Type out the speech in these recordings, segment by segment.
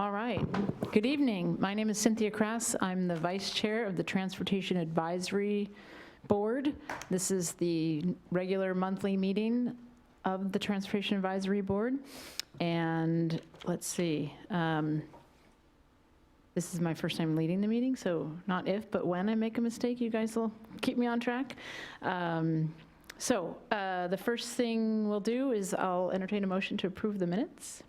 All right. Good evening. My name is Cynthia Krass. I'm the Vice Chair of the Transportation Advisory Board. This is the regular monthly meeting of the Transportation Advisory Board. And let's see. This is my first time leading the meeting, so not if, but when I make a mistake, you guys will keep me on track. The first thing we'll do is I'll entertain a motion to approve the minutes.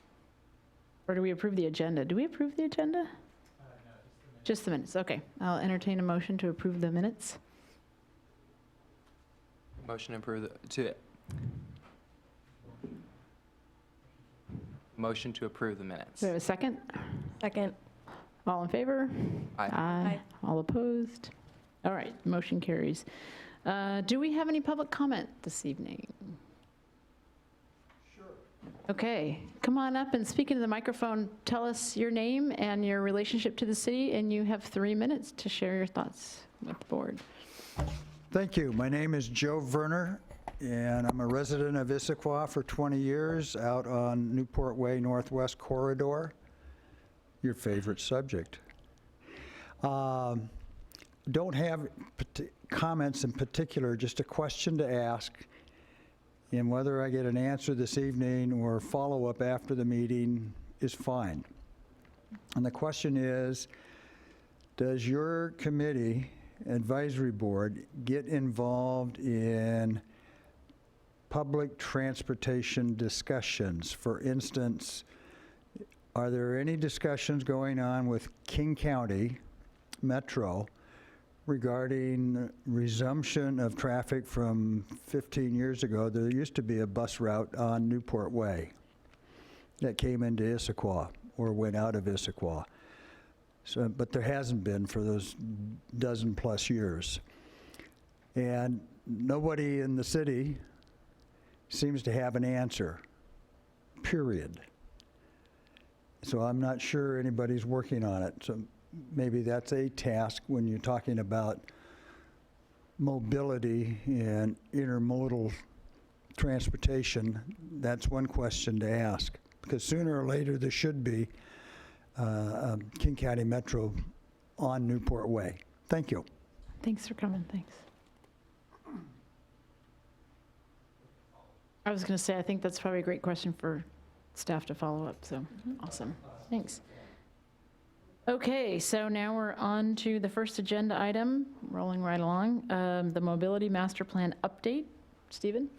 Or do we approve the agenda? Do we approve the agenda? No, just the minutes. Okay. I'll entertain a motion to approve the minutes. Motion to approve motion to approve the minutes. Do we have a second? Second. All in favor? Aye. Aye. All opposed? All right, motion carries. Do we have any public comment this evening? Sure. Okay, come on up and speak into the microphone. Tell us your name and your relationship to the city, and you have 3 minutes to share your thoughts with the board. Thank you. My name is Joe Werner, and I'm a resident of Issaquah for 20 years out on Newport Way Northwest Corridor. Your favorite subject. Don't have comments in particular, just a question to ask. And whether I get an answer this evening or follow-up after the meeting is fine. And the question is, does your committee, advisory board, get involved in public transportation discussions? For instance, are there any discussions going on with King County Metro regarding resumption of traffic from 15 years ago? There used to be a bus route on Newport Way that came into Issaquah or went out of Issaquah. So, but there hasn't been for those dozen plus years. And nobody in the city seems to have an answer, period. So I'm not sure anybody's working on it. So maybe that's a task when you're talking about mobility and intermodal transportation. That's one question to ask, because sooner or later there should be King County Metro on Newport Way. Thank you. Thanks for coming, thanks. I was going to say, I think that's probably a great question for staff to follow up, so awesome, thanks. Okay, so now we're on to the first agenda item, rolling right along, the Mobility Master Plan update. Stephen?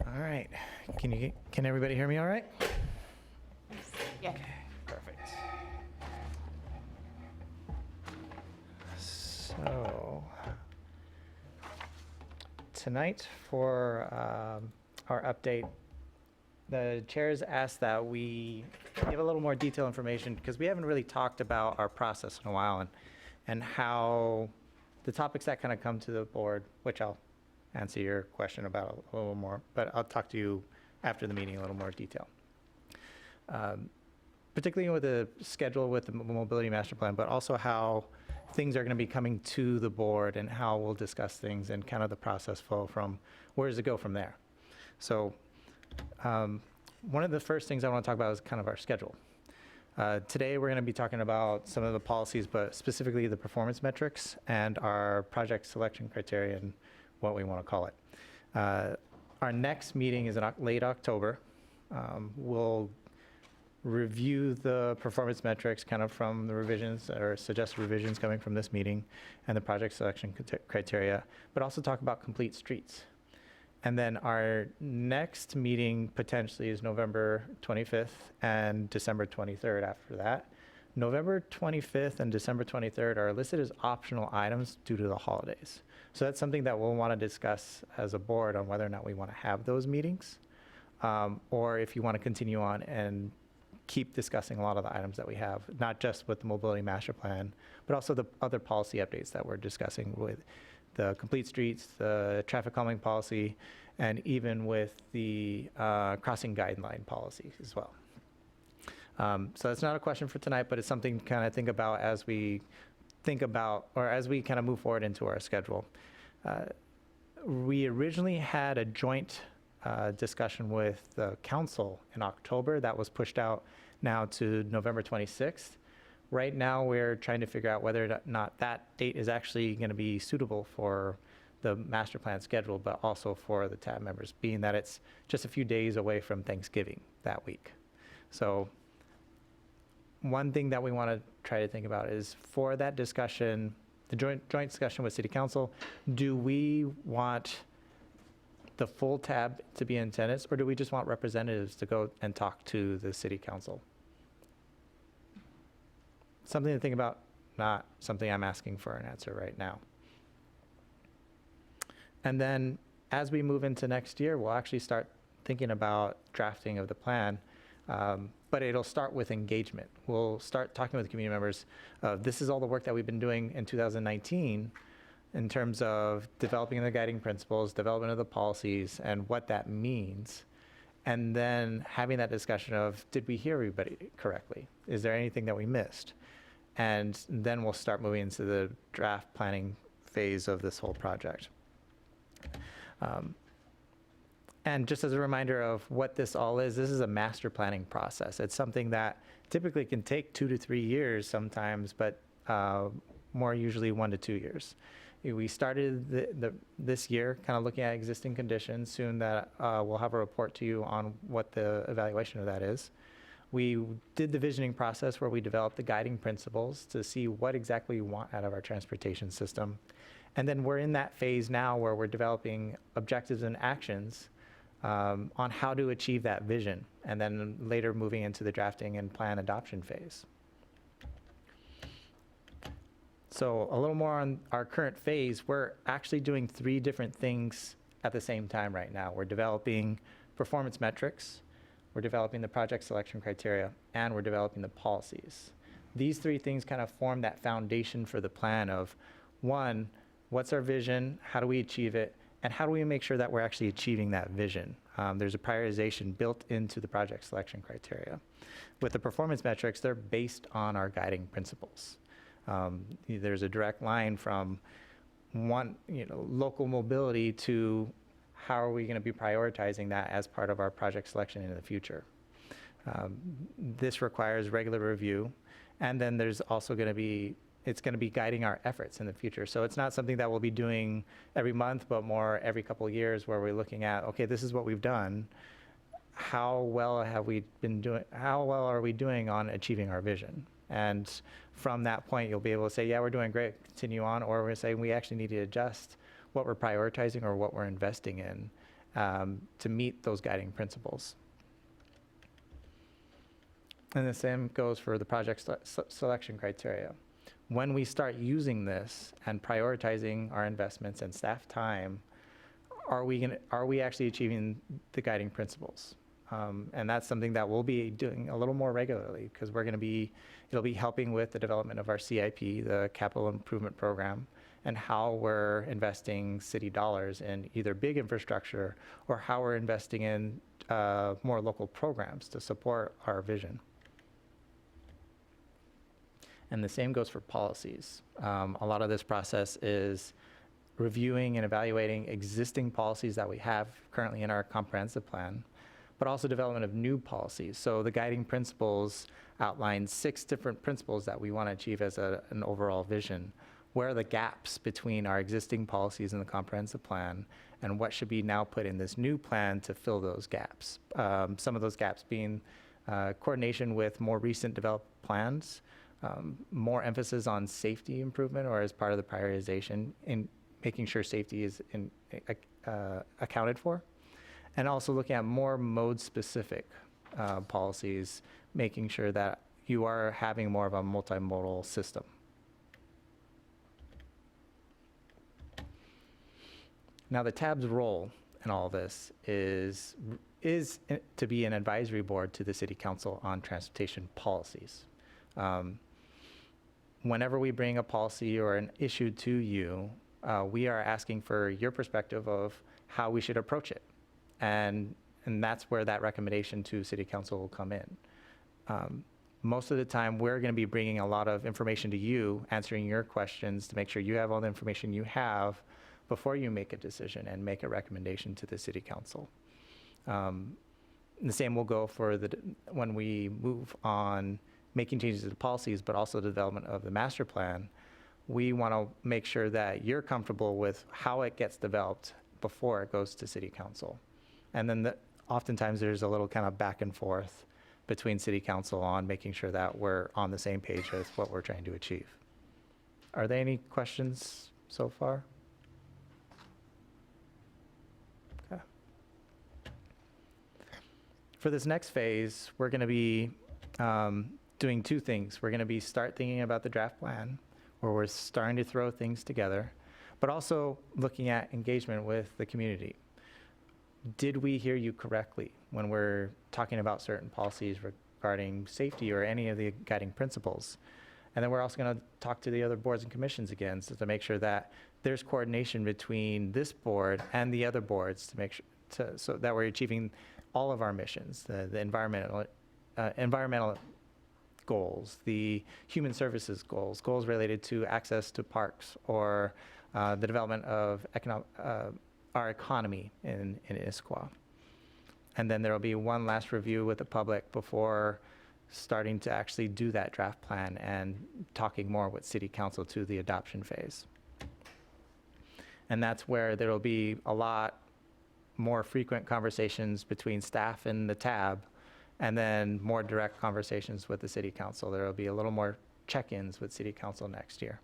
All right, can everybody hear me all right? Yeah. Okay, perfect. So, tonight for our update, the chairs asked that we give a little more detailed information because we haven't really talked about our process in a while and how the topics that kind of come to the board, which I'll answer your question about a little more, but I'll talk to you after the meeting in a little more detail. Particularly with the schedule with the Mobility Master Plan, but also how things are going to be coming to the board and how we'll discuss things and kind of the process flow from where does it go from there. So one of the first things I want to talk about is kind of our schedule. Today we're going to be talking about some of the policies, but specifically the performance metrics and our project selection criteria and what we want to call it. Our next meeting is in late October. We'll review the performance metrics kind of from the revisions or suggested revisions coming from this meeting and the project selection criteria, but also talk about complete streets. And then our next meeting potentially is November 25th and December 23rd after that. November 25th and December 23rd are listed as optional items due to the holidays. So that's something that we'll want to discuss as a board on whether or not we want to have those meetings, or if you want to continue on and keep discussing a lot of the items that we have, not just with the Mobility Master Plan, but also the other policy updates that we're discussing with the complete streets, the traffic calming policy, and even with the crossing guideline policies as well. So that's not a question for tonight, but it's something to kind of think about as we kind of move forward into our schedule. We originally had a joint discussion with the council in October that was pushed out now to November 26th. Right now, we're trying to figure out whether or not that date is actually going to be suitable for the master plan schedule, but also for the TAB members, being that it's just a few days away from Thanksgiving that week. So one thing that we want to try to think about is for that discussion, the joint discussion with City Council, do we want the full TAB to be in attendance, or do we just want representatives to go and talk to the City Council? Something to think about, not something I'm asking for an answer right now. And then as we move into next year, we'll actually start thinking about drafting of the plan, but it'll start with engagement. We'll start talking with community members. This is all the work that we've been doing in 2019 in terms of developing the guiding principles, development of the policies, and what that means. And then having that discussion of, did we hear everybody correctly? Is there anything that we missed? And then we'll start moving into the draft planning phase of this whole project. And just as a reminder of what this all is, this is a master planning process. It's something that typically can take 2 to 3 years sometimes, but more usually 1 to 2 years. We started this year kind of looking at existing conditions. Soon that we'll have a report to you on what the evaluation of that is. We did the visioning process where we developed the guiding principles to see what exactly we want out of our transportation system. And then we're in that phase now where we're developing objectives and actions on how to achieve that vision, and then later moving into the drafting and plan adoption phase. So a little more on our current phase, we're actually doing 3 different things at the same time right now. We're developing performance metrics, we're developing the project selection criteria, and we're developing the policies. These 3 things kind of form that foundation for the plan of, 1, what's our vision, how do we achieve it, and how do we make sure that we're actually achieving that vision? There's a prioritization built into the project selection criteria. With the performance metrics, they're based on our guiding principles. There's a direct line from local mobility to how are we going to be prioritizing that as part of our project selection in the future. This requires regular review, and then there's also going to be, it's going to be guiding our efforts in the future. So it's not something that we'll be doing every month, but more every couple of years where we're looking at, okay, this is what we've done. How well have we been doing? How well are we doing on achieving our vision? And from that point, you'll be able to say, yeah, we're doing great, continue on, or we're saying we actually need to adjust what we're prioritizing or what we're investing in to meet those guiding principles. And the same goes for the project selection criteria. When we start using this and prioritizing our investments and staff time, are we actually achieving the guiding principles? And that's something that we'll be doing a little more regularly, because it'll be helping with the development of our CIP, the capital improvement program, and how we're investing city dollars in either big infrastructure or how we're investing in more local programs to support our vision. And the same goes for policies. A lot of this process is reviewing and evaluating existing policies that we have currently in our comprehensive plan, but also development of new policies. So the guiding principles outline 6 different principles that we want to achieve as an overall vision. Where are the gaps between our existing policies in the comprehensive plan, and what should be now put in this new plan to fill those gaps? Some of those gaps being coordination with more recent developed plans, more emphasis on safety improvement or as part of the prioritization in making sure safety is accounted for, and also looking at more mode-specific policies, making sure that you are having more of a multimodal system. Now, the TAB's role in all this is to be an advisory board to the City Council on transportation policies. Whenever we bring a policy or an issue to you, we are asking for your perspective of how we should approach it. And that's where that recommendation to City Council will come in. Most of the time, we're going to be bringing a lot of information to you, answering your questions to make sure you have all the information you have before you make a decision and make a recommendation to the city council. The same will go for when we move on making changes to the policies, but also the development of the master plan. We want to make sure that you're comfortable with how it gets developed before it goes to city council. And then oftentimes there's a little kind of back and forth between city council on making sure that we're on the same page with what we're trying to achieve. Are there any questions so far? Okay. For this next phase, we're going to be doing two things. We're going to be start thinking about the draft plan, where we're starting to throw things together, but also looking at engagement with the community. Did we hear you correctly when we're talking about certain policies regarding safety or any of the guiding principles? And then we're also going to talk to the other boards and commissions again, so to make sure that there's coordination between this board and the other boards to make sure so that we're achieving all of our missions, the environmental goals, the human services goals, goals related to access to parks or the development of our economy in Issaquah. And then there will be one last review with the public before starting to actually do that draft plan and talking more with city council to the adoption phase. And that's where there will be a lot more frequent conversations between staff and the tab, and then more direct conversations with the city council. There will be a little more check-ins with city council next year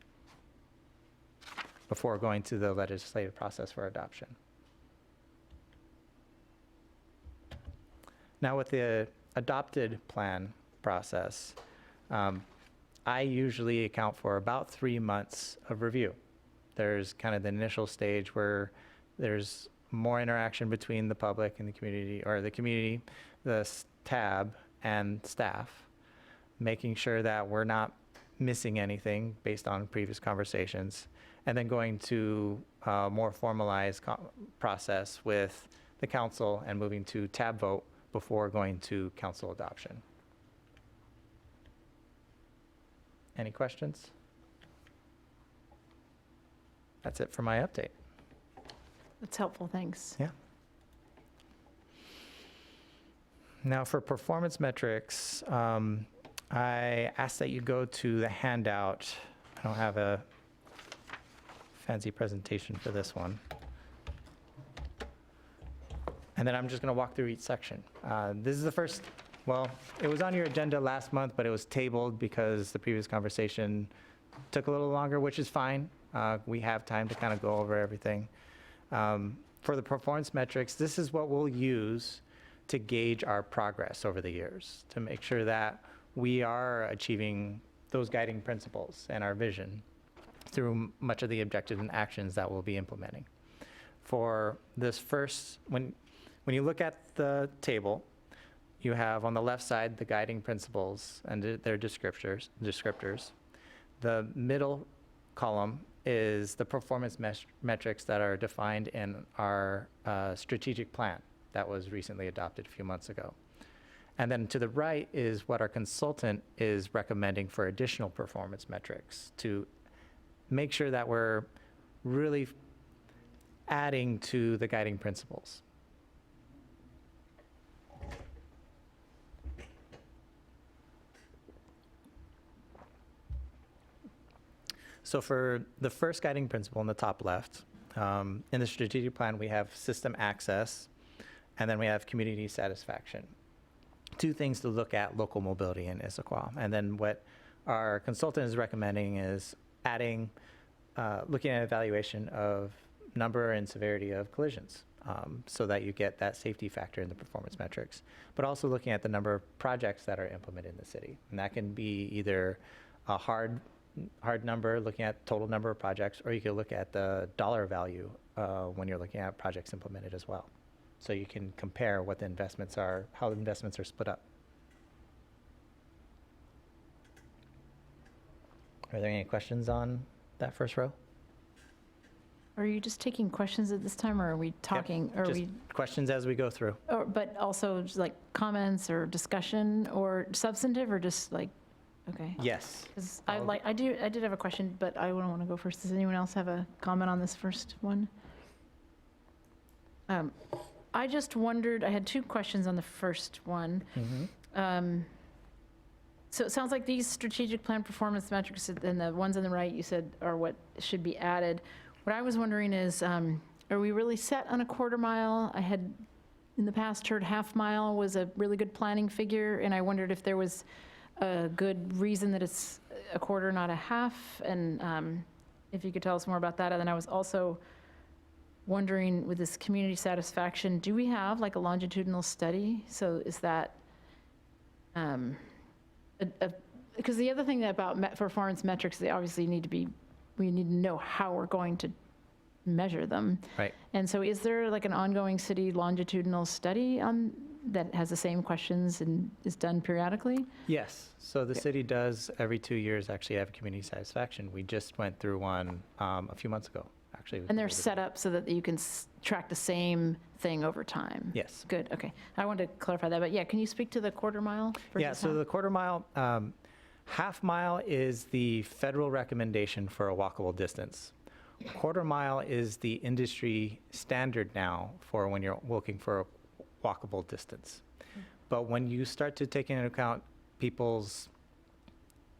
before going to the legislative process for adoption. Now with the adopted plan process, I usually account for about 3 months of review. There's kind of the initial stage where there's more interaction between the public and the community, or the community, the tab, and staff, making sure that we're not missing anything based on previous conversations, and then going to a more formalized process with the council and moving to tab vote before going to council adoption. Any questions? That's it for my update. That's helpful, thanks. Yeah. Now for performance metrics, I asked that you go to the handout. I don't have a fancy presentation for this one. And then I'm just going to walk through each section. This is the first, well, it was on your agenda last month, but it was tabled because the previous conversation took a little longer, which is fine. We have time to kind of go over everything. For the performance metrics, this is what we'll use to gauge our progress over the years, to make sure that we are achieving those guiding principles and our vision through much of the objectives and actions that we'll be implementing. For this first, when you look at the table, you have on the left side the guiding principles and their descriptors. The middle column is the performance metrics that are defined in our strategic plan that was recently adopted a few months ago. And then to the right is what our consultant is recommending for additional performance metrics to make sure that we're really adding to the guiding principles. So for the first guiding principle in the top left, in the strategic plan, we have system access, and then we have community satisfaction. Two things to look at local mobility in Issaquah. And then what our consultant is recommending is adding, looking at evaluation of number and severity of collisions, so that you get that safety factor in the performance metrics, but also looking at the number of projects that are implemented in the city. And that can be either a hard number, looking at total number of projects, or you can look at the dollar value when you're looking at projects implemented as well. So you can compare what the investments are, how the investments are split up. Are there any questions on that first row? Are you just taking questions at this time, or are we talking, or are Just we, questions as we go through. but also just like comments or discussion or substantive, or just like, okay? Yes. Because I'll- I did have a question, but I don't want to go first. Does anyone else have a comment on this first one? I just wondered, I had two questions on the first one. Mhm. So it sounds like these strategic plan performance metrics and the ones on the right you said are what should be added. What I was wondering is, are we really set on a quarter mile? I had in the past heard half mile was a really good planning figure, and I wondered if there was a good reason that it's a quarter, not a half, and if you could tell us more about that. And then I was also wondering, with this community satisfaction, do we have like a longitudinal study? So is that, because the other thing about performance metrics, they obviously need to be, we need to know how we're going to measure them. Right. And so is there like an ongoing city longitudinal study on, that has the same questions and is done periodically? Yes. So the city does every 2 years actually have community satisfaction. We just went through one a few months ago, actually. And they're set up so that you can track the same thing over time? Yes. Good, okay. I wanted to clarify that, but yeah, can you speak to the quarter mile? Yeah, versus so half? the quarter mile, half mile is the federal recommendation for a walkable distance. Quarter mile is the industry standard now for when you're looking for a walkable distance. But when you start to take into account people's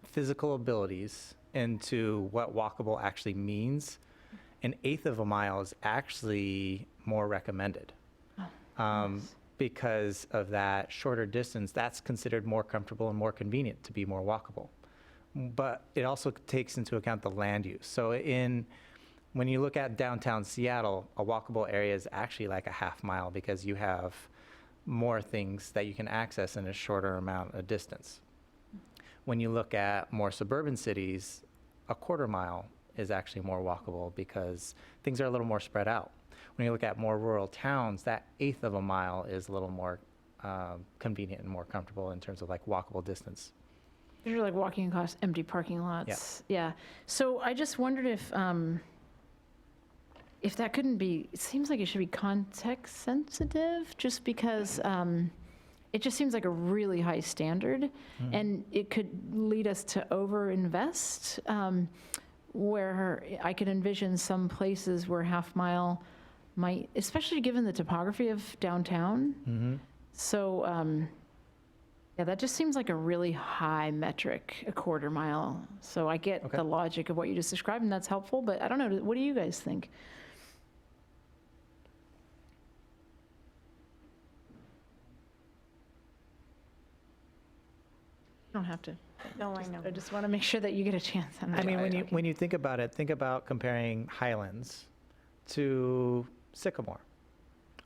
physical abilities into what walkable actually means, an eighth of a mile is actually more recommended. Nice. Because of that shorter distance, that's considered more comfortable and more convenient to be more walkable. But it also takes into account the land use. So when you look at downtown Seattle, a walkable area is actually like a half mile because you have more things that you can access in a shorter amount of distance. When you look at more suburban cities, a quarter mile is actually more walkable because things are a little more spread out. When you look at more rural towns, that eighth of a mile is a little more convenient and more comfortable in terms of like walkable distance. You're like walking across empty parking lots. Yeah. So I just wondered if that couldn't be, it seems like it should be context sensitive, just because it just seems like a really high standard, and it could lead us to overinvest, where I could envision some places where half mile might, especially given the topography of downtown. So, yeah, that just seems like a really high metric, a quarter mile. So I get Okay. the logic of what you just described, and that's helpful, but I don't know, what do you guys think? You don't have to. No, I know. I just want to make sure that you get a chance. I mean, when you think about it, think about comparing Highlands to Sycamore.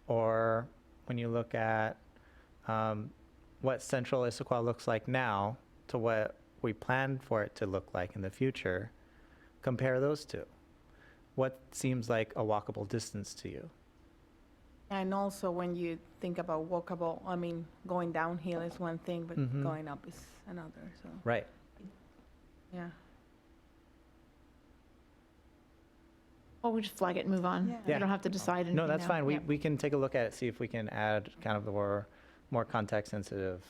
Or when you look at what central Issaquah looks like now to what we plan for it to look like in the future, compare those two. What seems like a walkable distance to you? And also when you think about walkable, I mean, going downhill is one thing, but Mhm. going up is another, so, Right. yeah. Well, we just flag it and move on. Yeah. You don't have to decide anything No, that's now. fine. Yeah. We can take a look at it, see if we can add kind of the more context-sensitive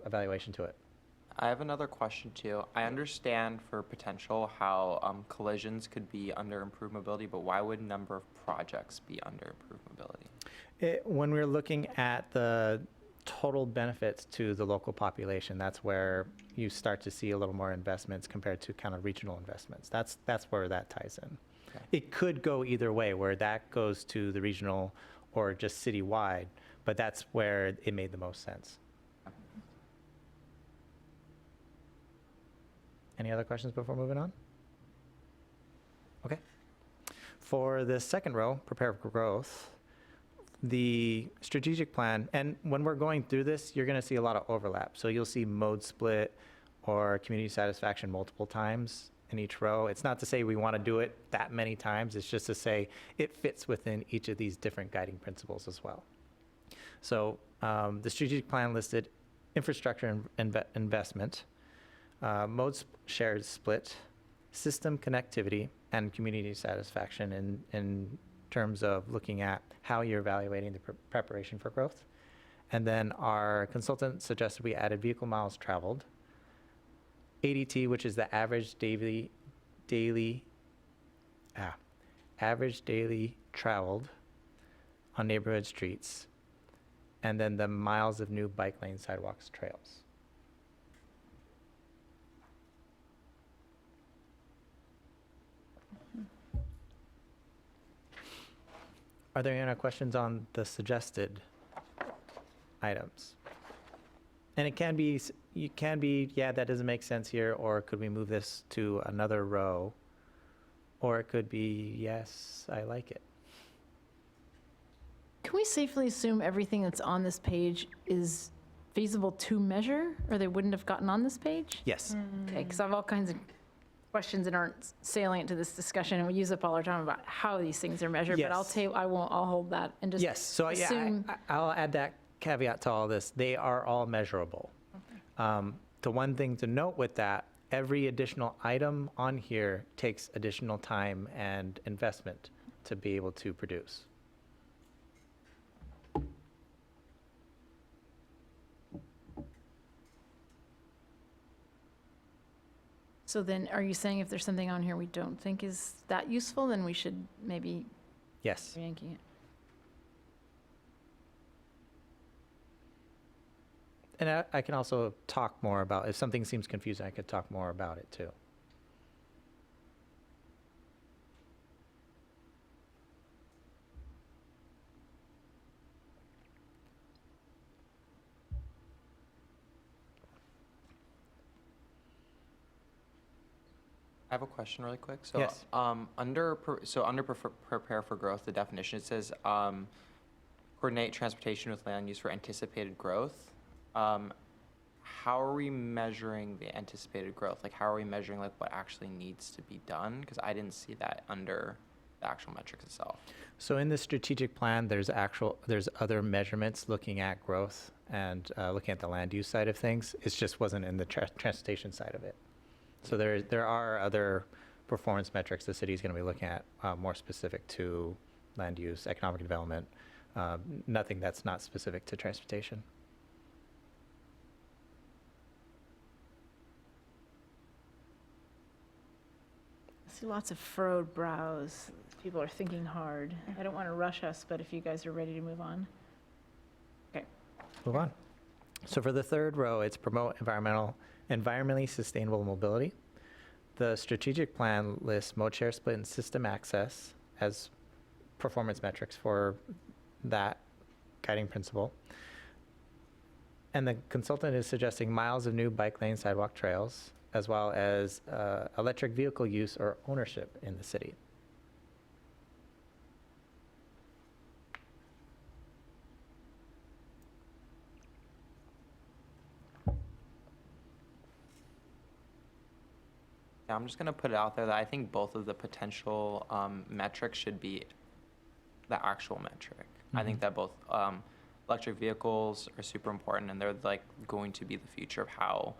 evaluation to it. I have another question too. I understand for potential how collisions could be under improved mobility, but why would number of projects be under improved mobility? When we're looking at the total benefits to the local population, that's where you start to see a little more investments compared to kind of regional investments. That's where that ties in. Okay. It could go either way, where that goes to the regional or just citywide, but that's where it made the most sense. Any other questions before moving on? Okay. For the second row, prepare for growth, the strategic plan, and when we're going through this, you're going to see a lot of overlap. So you'll see mode split or community satisfaction multiple times in each row. It's not to say we want to do it that many times. It's just to say it fits within each of these different guiding principles as well. So the strategic plan listed infrastructure investment, shared split, system connectivity, and community satisfaction in terms of looking at how you're evaluating the preparation for growth. And then our consultant suggested we added vehicle miles traveled, ADT, which is the average daily traveled on neighborhood streets, and then the miles of new bike lanes, sidewalks, trails. Are there any other questions on the suggested items? And it can be, yeah, that doesn't make sense here, or could we move this to another row? Or it could be, yes, I like it. Can we safely assume everything that's on this page is feasible to measure, or they wouldn't have gotten on this page? Yes. Okay, because I have all kinds of questions that aren't salient to this discussion, and we use up all our time about how these things are measured, but Yes. I'll hold that and just Yes, so yeah, assume. I'll add that caveat to all this. They are all measurable. The one thing to note with that, every additional item on here takes additional time and investment to be able to produce. So then, are you saying if there's something on here we don't think is that useful, then we should maybe Yes. yanking it? And I can also talk more about, if something seems confusing, I could talk more about it too. I have a question really quick. So, Yes. under prepare for growth, the definition, it says, coordinate transportation with land use for anticipated growth. How are we measuring the anticipated growth? Like, how are we measuring like what actually needs to be done? Because I didn't see that under the actual metrics itself. So in the strategic plan, there's other measurements looking at growth and looking at the land use side of things. It just wasn't in the transportation side of it. So there are other performance metrics the city is going to be looking at more specific to land use, economic development, nothing that's not specific to transportation. I see lots of furrowed brows. People are thinking hard. I don't want to rush us, but if you guys are ready to move on. Move on. So for the third row, it's promote environmentally sustainable mobility. The strategic plan lists mode share split and system access as performance metrics for that guiding principle. And the consultant is suggesting miles of new bike lane, sidewalk, trails, as well as electric vehicle use or ownership in the city. Yeah, I'm just gonna put it out there that I think both of the potential metrics should be the actual metric. I think that both electric vehicles are super important, and they're like going to be the future of how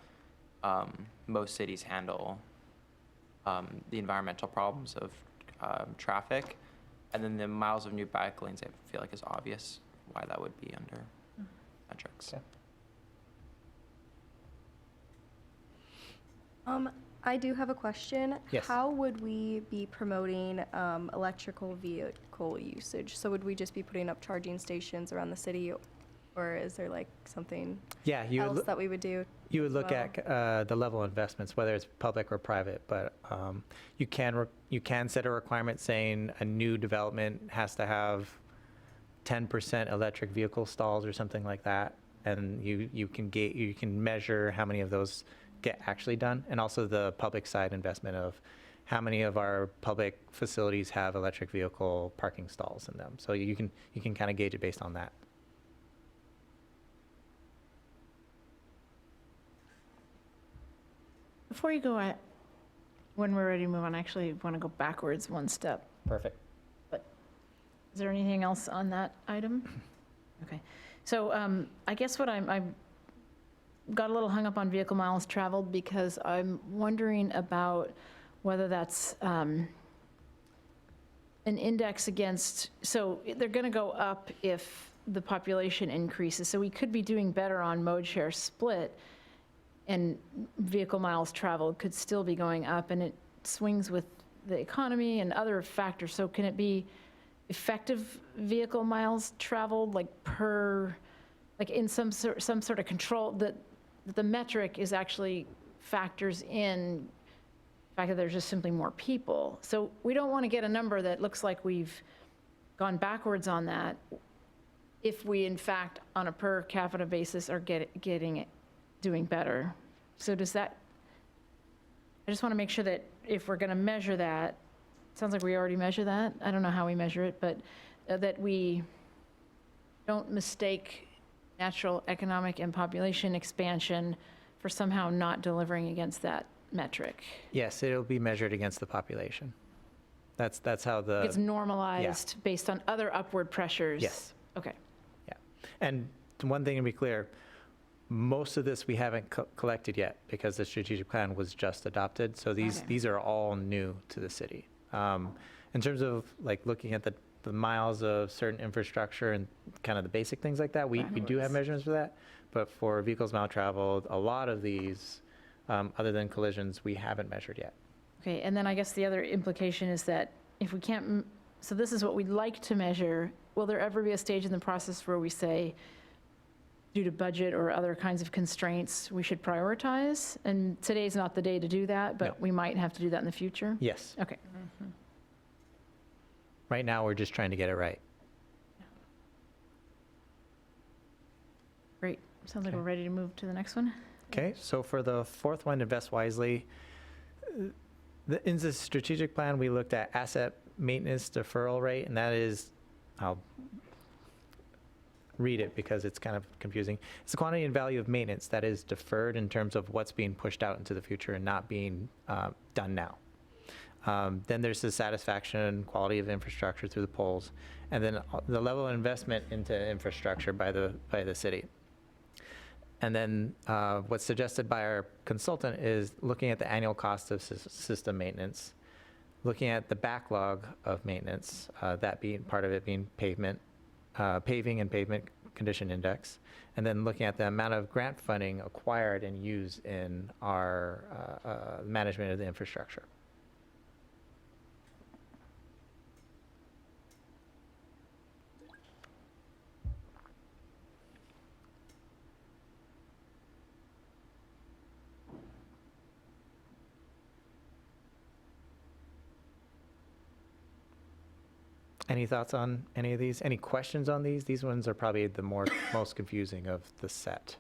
most cities handle the environmental problems of traffic. And then the miles of new bike lanes, I feel like is obvious why that would be under metrics. Okay. I do have a question. Yes. How would we be promoting electrical vehicle usage? So would we just be putting up charging stations around the city, or is there like something Yeah, else that we would do? you would look well? at the level of investments, whether it's public or private, but you can set a requirement saying a new development has to have 10% electric vehicle stalls or something like that, and you can measure how many of those get actually done, and also the public side investment of how many of our public facilities have electric vehicle parking stalls in them. So you can kind of gauge it based on that. Before you go, when we're ready to move on, I actually want to go backwards one step. Perfect. Is there anything else on that item? Okay. So I guess what I got a little hung up on vehicle miles traveled because I'm wondering about whether that's an index against, so they're going to go up if the population increases. So we could be doing better on mode share split, and vehicle miles traveled could still be going up, and it swings with the economy and other factors. So can it be effective vehicle miles traveled, like in some sort of control, that the metric is actually factors in the fact that there's just simply more people. So we don't want to get a number that looks like we've gone backwards on that if we, in fact, on a per capita basis are doing better. So does that, I just want to make sure that if we're going to measure that, sounds like we already measure that. I don't know how we measure it, but that we don't mistake natural economic and population expansion for somehow not delivering against that metric. Yes, it'll be measured against the population. That's how It's normalized based on other upward pressures. Yes. Okay. Yeah. And one thing to be clear, most of this we haven't collected yet because the strategic plan was just adopted. So these are all new to the city. In terms of like looking at the miles of certain infrastructure and kind of the basic things like that, we do have measurements for that. But for vehicles mile traveled, a lot of these, other than collisions, we haven't measured yet. Okay, and then I guess the other implication is that if we can't, so this is what we'd like to measure, will there ever be a stage in the process where we say, due to budget or other kinds of constraints, we should prioritize? And today's not the day to do that, but No. we might have to do that in the future? Yes. Okay. Right now, we're just trying to get it right. Great. Sounds like Okay. we're ready to move to the next one. Okay, so for the fourth one, invest wisely. In the strategic plan, we looked at asset maintenance deferral rate, and that is, I'll read it because it's kind of confusing. It's the quantity and value of maintenance that is deferred in terms of what's being pushed out into the future and not being done now. Then there's the satisfaction, quality of infrastructure through the polls, and then the level of investment into infrastructure by the city. And then what's suggested by our consultant is looking at the annual cost of system maintenance, looking at the backlog of maintenance, that being part of it being paving and pavement condition index, and then looking at the amount of grant funding acquired and used in our management of the infrastructure. Any thoughts on any of these? Any questions on these? These ones are probably the most confusing of the set.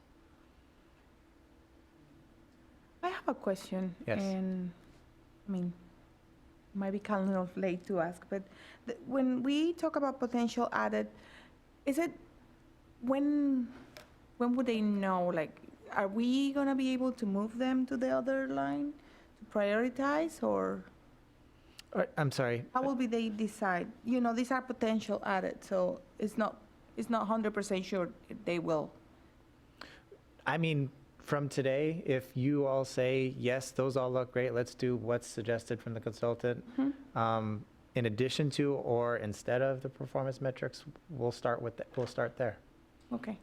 I have a question. Yes. And, I mean, might be kind of late to ask, but when we talk about potential added, is it, when would they know, like, are we gonna be able to move them to the other line to prioritize, or I'm sorry. how will they decide? You know, these are potential added, so it's not 100% sure if they will. I mean, from today, if you all say, yes, those all look great, let's do what's suggested from the consultant, in addition to or instead of the performance metrics, we'll start there. Okay.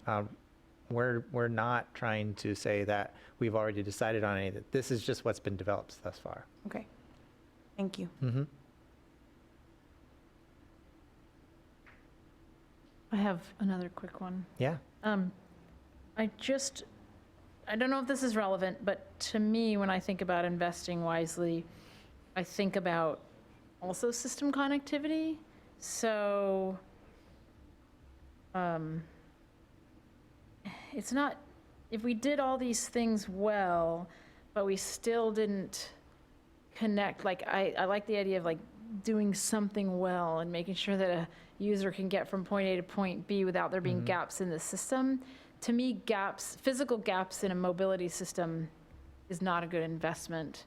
We're not trying to say that we've already decided on anything. This is just what's been developed thus far. Okay. Thank you. Mm-hmm. I have another quick one. Yeah. I don't know if this is relevant, but to me, when I think about investing wisely, I think about also system connectivity. So it's not, if we did all these things well, but we still didn't connect, like I like the idea of like doing something well and making sure that a user can get from point A to point B without there being gaps in the system. To me, physical gaps in a mobility system is not a good investment.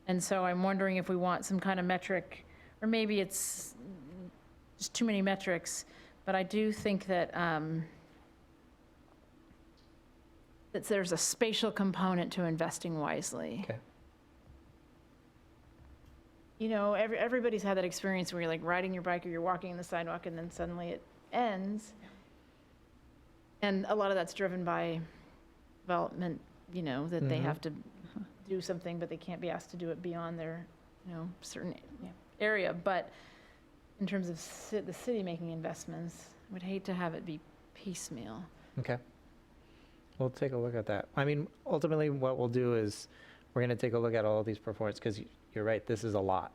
And so I'm wondering if we want some kind of metric, or maybe it's just too many metrics, but I do think that that there's a spatial component to investing wisely. Okay. you know, everybody's had that experience where you're like riding your bike or you're walking in the sidewalk and then suddenly it ends. And a lot of that's driven by development, you know, that they have to do something, but they can't be asked to do it beyond their, you know, certain area. But in terms of the city making investments, I would hate to have it be piecemeal. Okay. We'll take a look at that. I mean, ultimately, what we'll do is we're going to take a look at all of these performance, because you're right, this is a lot.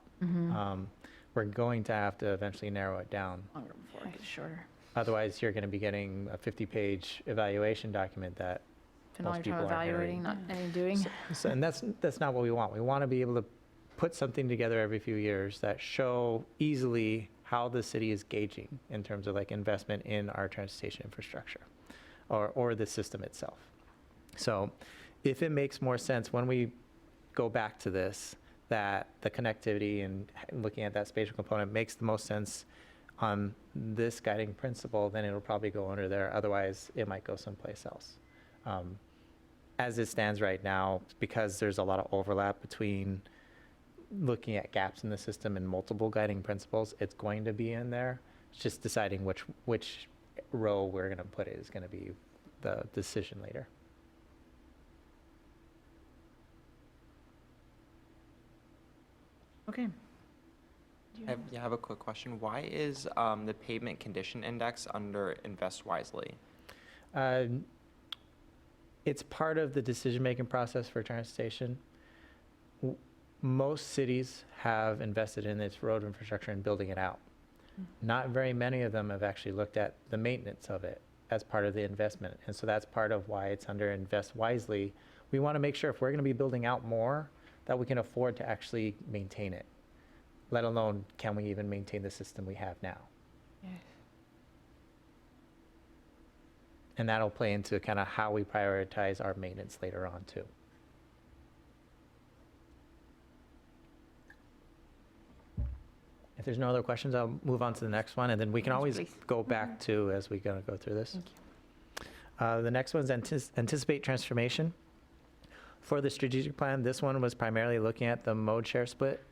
We're going to have to eventually narrow it down. Longer before it gets shorter. Otherwise, you're going to be getting a 50-page evaluation document that And all most your time people aren't evaluating, not any doing. So, and that's not what we want. We want to be able to put something together every few years that show easily how the city is gauging in terms of like investment in our transportation infrastructure or the system itself. So if it makes more sense when we go back to this, that the connectivity and looking at that spatial component makes the most sense on this guiding principle, then it'll probably go under there. Otherwise, it might go someplace else. As it stands right now, because there's a lot of overlap between looking at gaps in the system and multiple guiding principles, it's going to be in there. It's just deciding which row we're going to put it is going to be the decision later. Okay. I have a quick question. Why is the pavement condition index under Invest Wisely? It's part of the decision-making process for transportation. Most cities have invested in its road infrastructure and building it out. Not very many of them have actually looked at the maintenance of it as part of the investment. And so that's part of why it's under Invest Wisely. We want to make sure if we're going to be building out more, that we can afford to actually maintain it, let alone can we even maintain the system we have now. And that'll play into kind of how we prioritize our maintenance later on too. If there's no other questions, I'll move on to the next one, and then we can always go back to as we go through this. The next one's anticipate transformation. For the strategic plan, this one was primarily looking at the mode share split,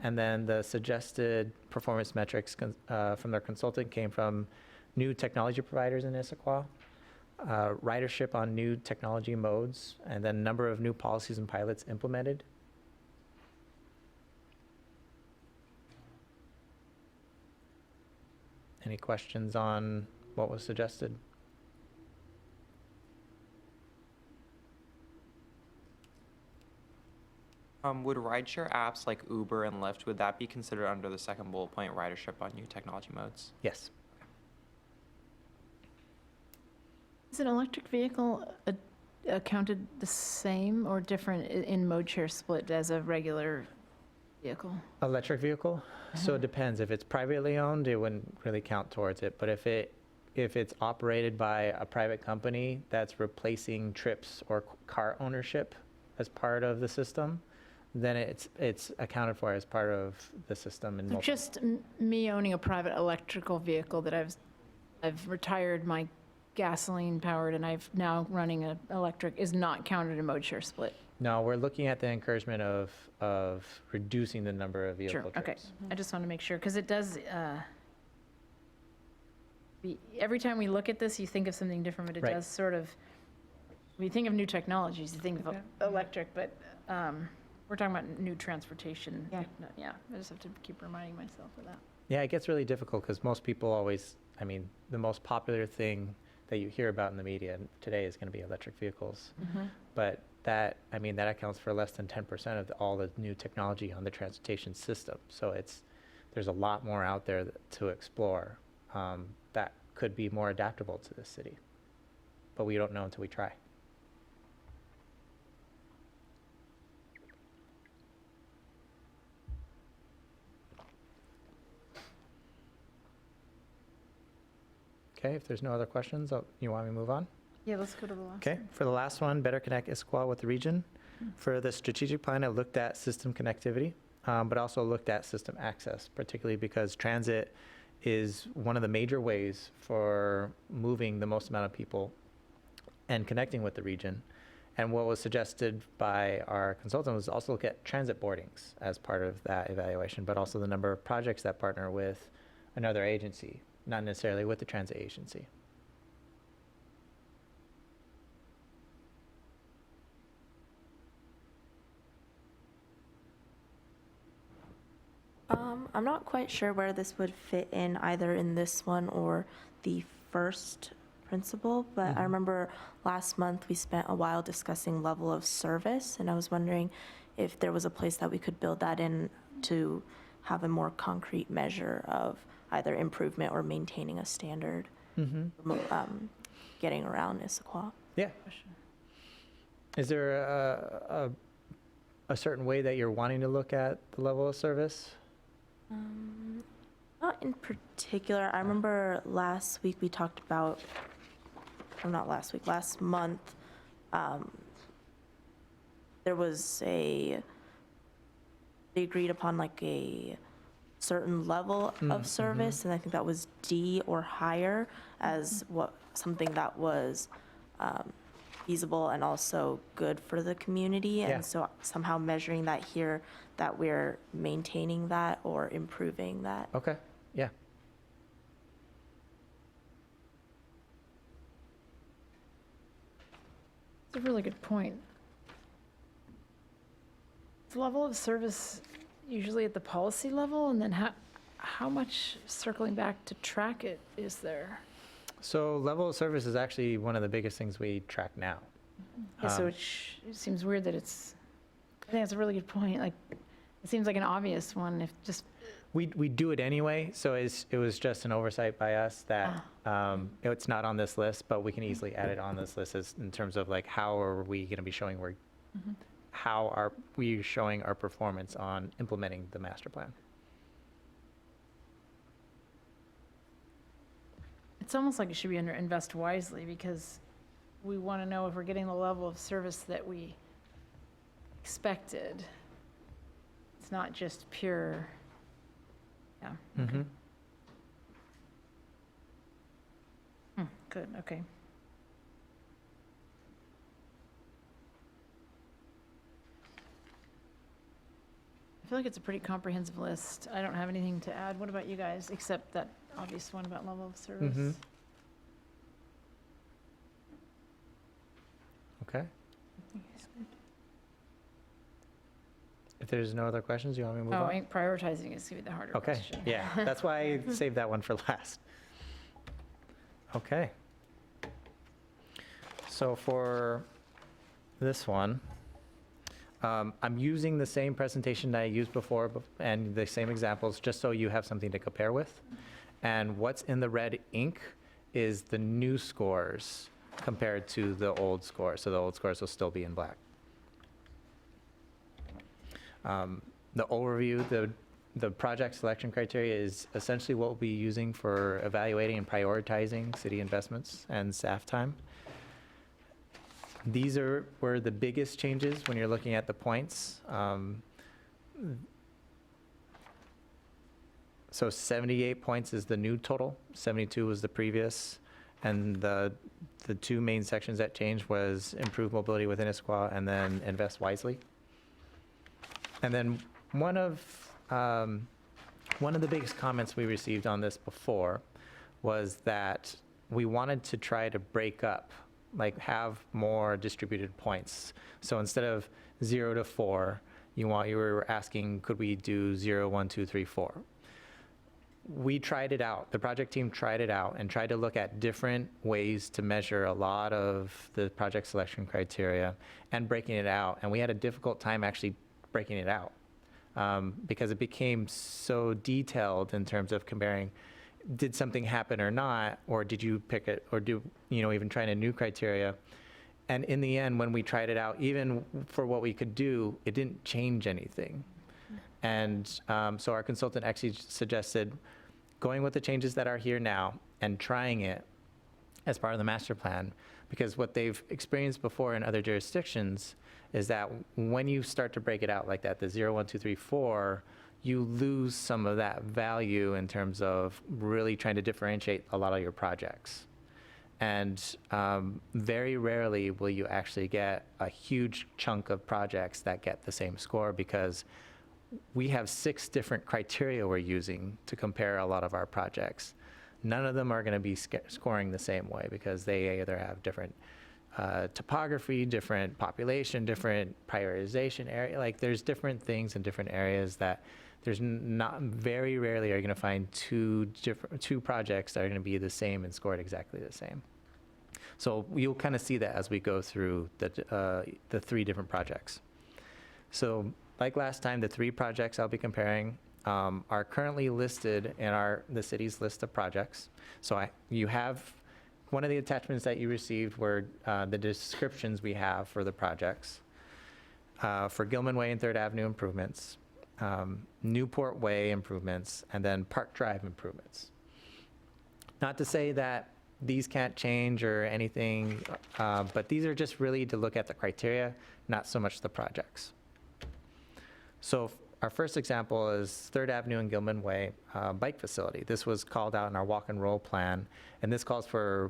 and then the suggested performance metrics from their consultant came from new technology providers in Issaquah, ridership on new technology modes, and then number of new policies and pilots implemented. Any questions on what was suggested? Would rideshare apps like Uber and Lyft, would that be considered under the second bullet point, ridership on new technology modes? Yes. Is an electric vehicle accounted the same or different in mode share split as a regular vehicle? Electric vehicle? So it depends. If it's privately owned, it wouldn't really count towards it. But if it's operated by a private company that's replacing trips or car ownership as part of the system, then it's accounted for as part of the system. So just me owning a private electrical vehicle that I've retired my gasoline powered and I've now running an electric is not counted in mode share split. No, we're looking at the encouragement of reducing the number of vehicle Sure, okay. trips. I just want to make sure, because it does, every time we look at this, you think of something different, but it Right. does sort of, when you think of new technologies, you think of Okay. electric, but we're talking about new transportation. Yeah. Yeah, I just have to keep reminding myself of that. Yeah, it gets really difficult because most people always, I mean, the most popular thing that you hear about in the media today is going to be electric vehicles. But that accounts for less than 10% of all the new technology on the transportation system. So there's a lot more out there to explore that could be more adaptable to this city. But we don't know until we try. Okay, if there's no other questions, you want me to move on? Yeah, let's go to the last Okay, for the last one, better connect Issaquah with the region. For the strategic plan, I looked at system connectivity, but also looked at system access, particularly because transit is one of the major ways for moving the most amount of people and connecting with the region. And what was suggested by our consultant was also look at transit boardings as part of that evaluation, but also the number of projects that partner with another agency, not necessarily with the transit agency. I'm not quite sure where this would fit in either in this one or the first principle, but I remember last month we spent a while discussing level of service, and I was wondering if there was a place that we could build that in to have a more concrete measure of either improvement or maintaining a standard, getting around Issaquah. Yeah. Is there a certain way that you're wanting to look at the level of service? Not in particular. I remember last week we talked about, or not last week, last month, there was they agreed upon like a certain level of service, and I think that was D or higher as something that was feasible and also good for the community. Yeah. And so somehow measuring that here, that we're maintaining that or improving that. Okay, yeah. It's a really good point. The level of service usually at the policy level, and then how much circling back to track it is there? So level of service is actually one of the biggest things we track now. Yeah, so it seems weird that I think that's a really good point. Like, it seems like an obvious one if just, We do it anyway, so it was just an oversight by us that it's not on this list, but we can easily add it on this list in terms of like, how are we going to be showing how are we showing our performance on implementing the master plan? it's almost like it should be under invest wisely, because we want to know if we're getting the level of service that we expected. It's not just pure, yeah. Mhm. Good, okay. I feel like it's a pretty comprehensive list. I don't have anything to add. What about you guys, except that obvious one about level of service? Mhm. Okay. If there's no other questions, you want me to move Oh, on? I think prioritizing is gonna be the harder Okay, question. yeah, that's why I saved that one for last. Okay. So for this one, I'm using the same presentation that I used before and the same examples, just so you have something to compare with. And what's in the red ink is the new scores compared to the old scores. So the old scores will still be in black. The overview, the project selection criteria is essentially what we'll be using for evaluating and prioritizing city investments and staff time. These were the biggest changes when you're looking at the points. So 78 points is the new total, 72 was the previous, and the two main sections that changed was improve mobility within Issaquah and then invest wisely. And then one of the biggest comments we received on this before was that we wanted to try to break up, like have more distributed points. So instead of 0 to 4, you were asking, could we do 0, 1, 2, 3, 4? We tried it out. The project team tried it out and tried to look at different ways to measure a lot of the project selection criteria and breaking it out. And we had a difficult time actually breaking it out because it became so detailed in terms of comparing, did something happen or not, or did you pick it, or even trying a new criteria. And in the end, when we tried it out, even for what we could do, it didn't change anything. And so our consultant actually suggested going with the changes that are here now and trying it as part of the master plan, because what they've experienced before in other jurisdictions is that when you start to break it out like that, the 0, 1, 2, 3, 4, you lose some of that value in terms of really trying to differentiate a lot of your projects. And very rarely will you actually get a huge chunk of projects that get the same score, because we have 6 different criteria we're using to compare a lot of our projects. None of them are going to be scoring the same way, because they either have different topography, different population, different prioritization area. Like, there's different things in different areas that there's not, very rarely are you going to find two projects that are going to be the same and scored exactly the same. So you'll kind of see that as we go through the 3 different projects. So like last time, the 3 projects I'll be comparing are currently listed in the city's list of projects. So you have, one of the attachments that you received were the descriptions we have for the projects. For Gilman Way and 3rd Avenue improvements, Newport Way improvements, and then Park Drive improvements. Not to say that these can't change or anything, but these are just really to look at the criteria, not so much the projects. So our first example is 3rd Avenue and Gilman Way bike facility. This was called out in our walk and roll plan, and this calls for,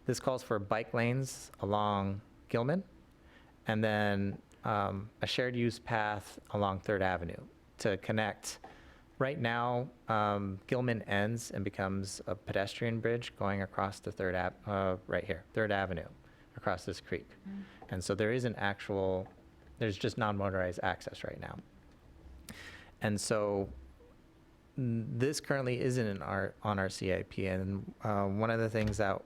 this calls for bike lanes along Gilman, and then a shared use path along 3rd Avenue to connect. Right now, Gilman ends and becomes a pedestrian bridge going across the 3rd Avenue, across this creek. And so there isn't there's just non-motorized access right now. And so this currently isn't on our CIP. And one of the things that,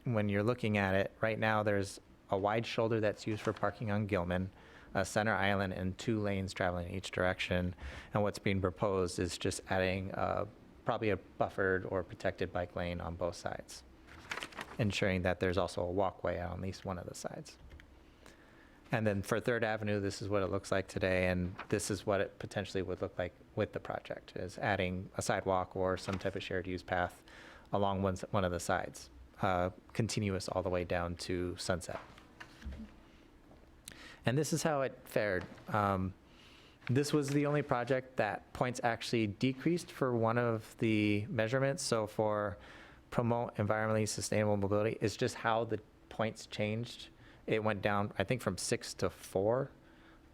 when you're looking at it, right now there's a wide shoulder that's used for parking on Gilman, a center island, and 2 lanes traveling in each direction. And what's being proposed is just adding probably a buffered or protected bike lane on both sides, ensuring that there's also a walkway on at least one of the sides. And then for 3rd Avenue, this is what it looks like today, and this is what it potentially would look like with the project, is adding a sidewalk or some type of shared use path along one of the sides, continuous all the way down to Sunset. And this is how it fared. This was the only project that points actually decreased for one of the measurements. So for promote environmentally sustainable mobility, it's just how the points changed. It went down, I think, from 6 to 4,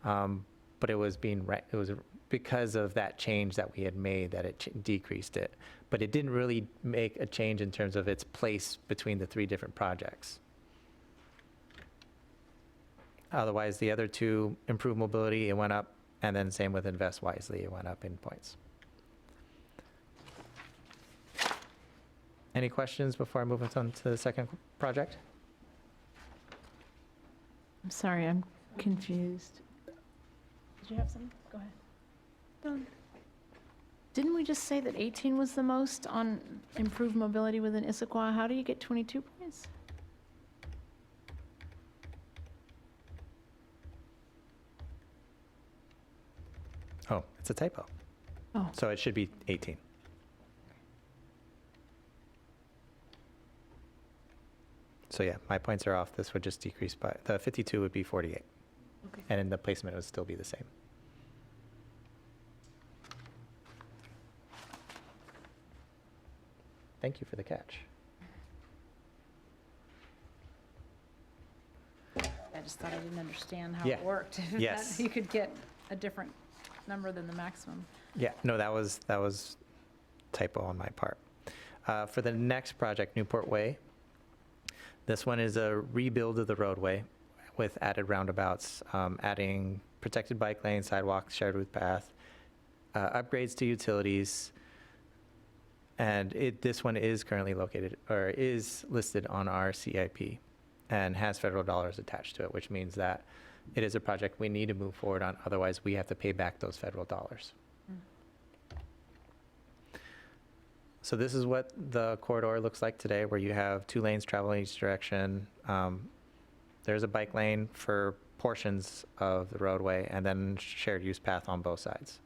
but it was because of that change that we had made that it decreased it. But it didn't really make a change in terms of its place between the 3 different projects. Otherwise, the other 2, improved mobility, it went up, and then same with invest wisely, it went up in points. Any questions before I move on to the second project? I'm sorry, I'm confused. Did you have something? Go ahead. Didn't we just say that 18 was the most on improved mobility within Issaquah? How do you get 22 points? Oh, it's a typo. Oh. So it should be 18. So yeah, my points are off. This would just decrease by, the 52 would be 48. Okay. And then the placement would still be the same. Thank you for the catch. I just thought I didn't understand how Yeah. it worked. Yes. That you could get a different number than the maximum. Yeah, no, that was typo on my part. For the next project, Newport Way, this one is a rebuild of the roadway with added roundabouts, adding protected bike lane, sidewalk, shared route path, upgrades to utilities, and this one is currently located, or is listed on our CIP and has federal dollars attached to it, which means that it is a project we need to move forward on, otherwise we have to pay back those federal dollars. So this is what the corridor looks like today, where you have 2 lanes traveling each direction. There's a bike lane for portions of the roadway, and then shared use path on both sides,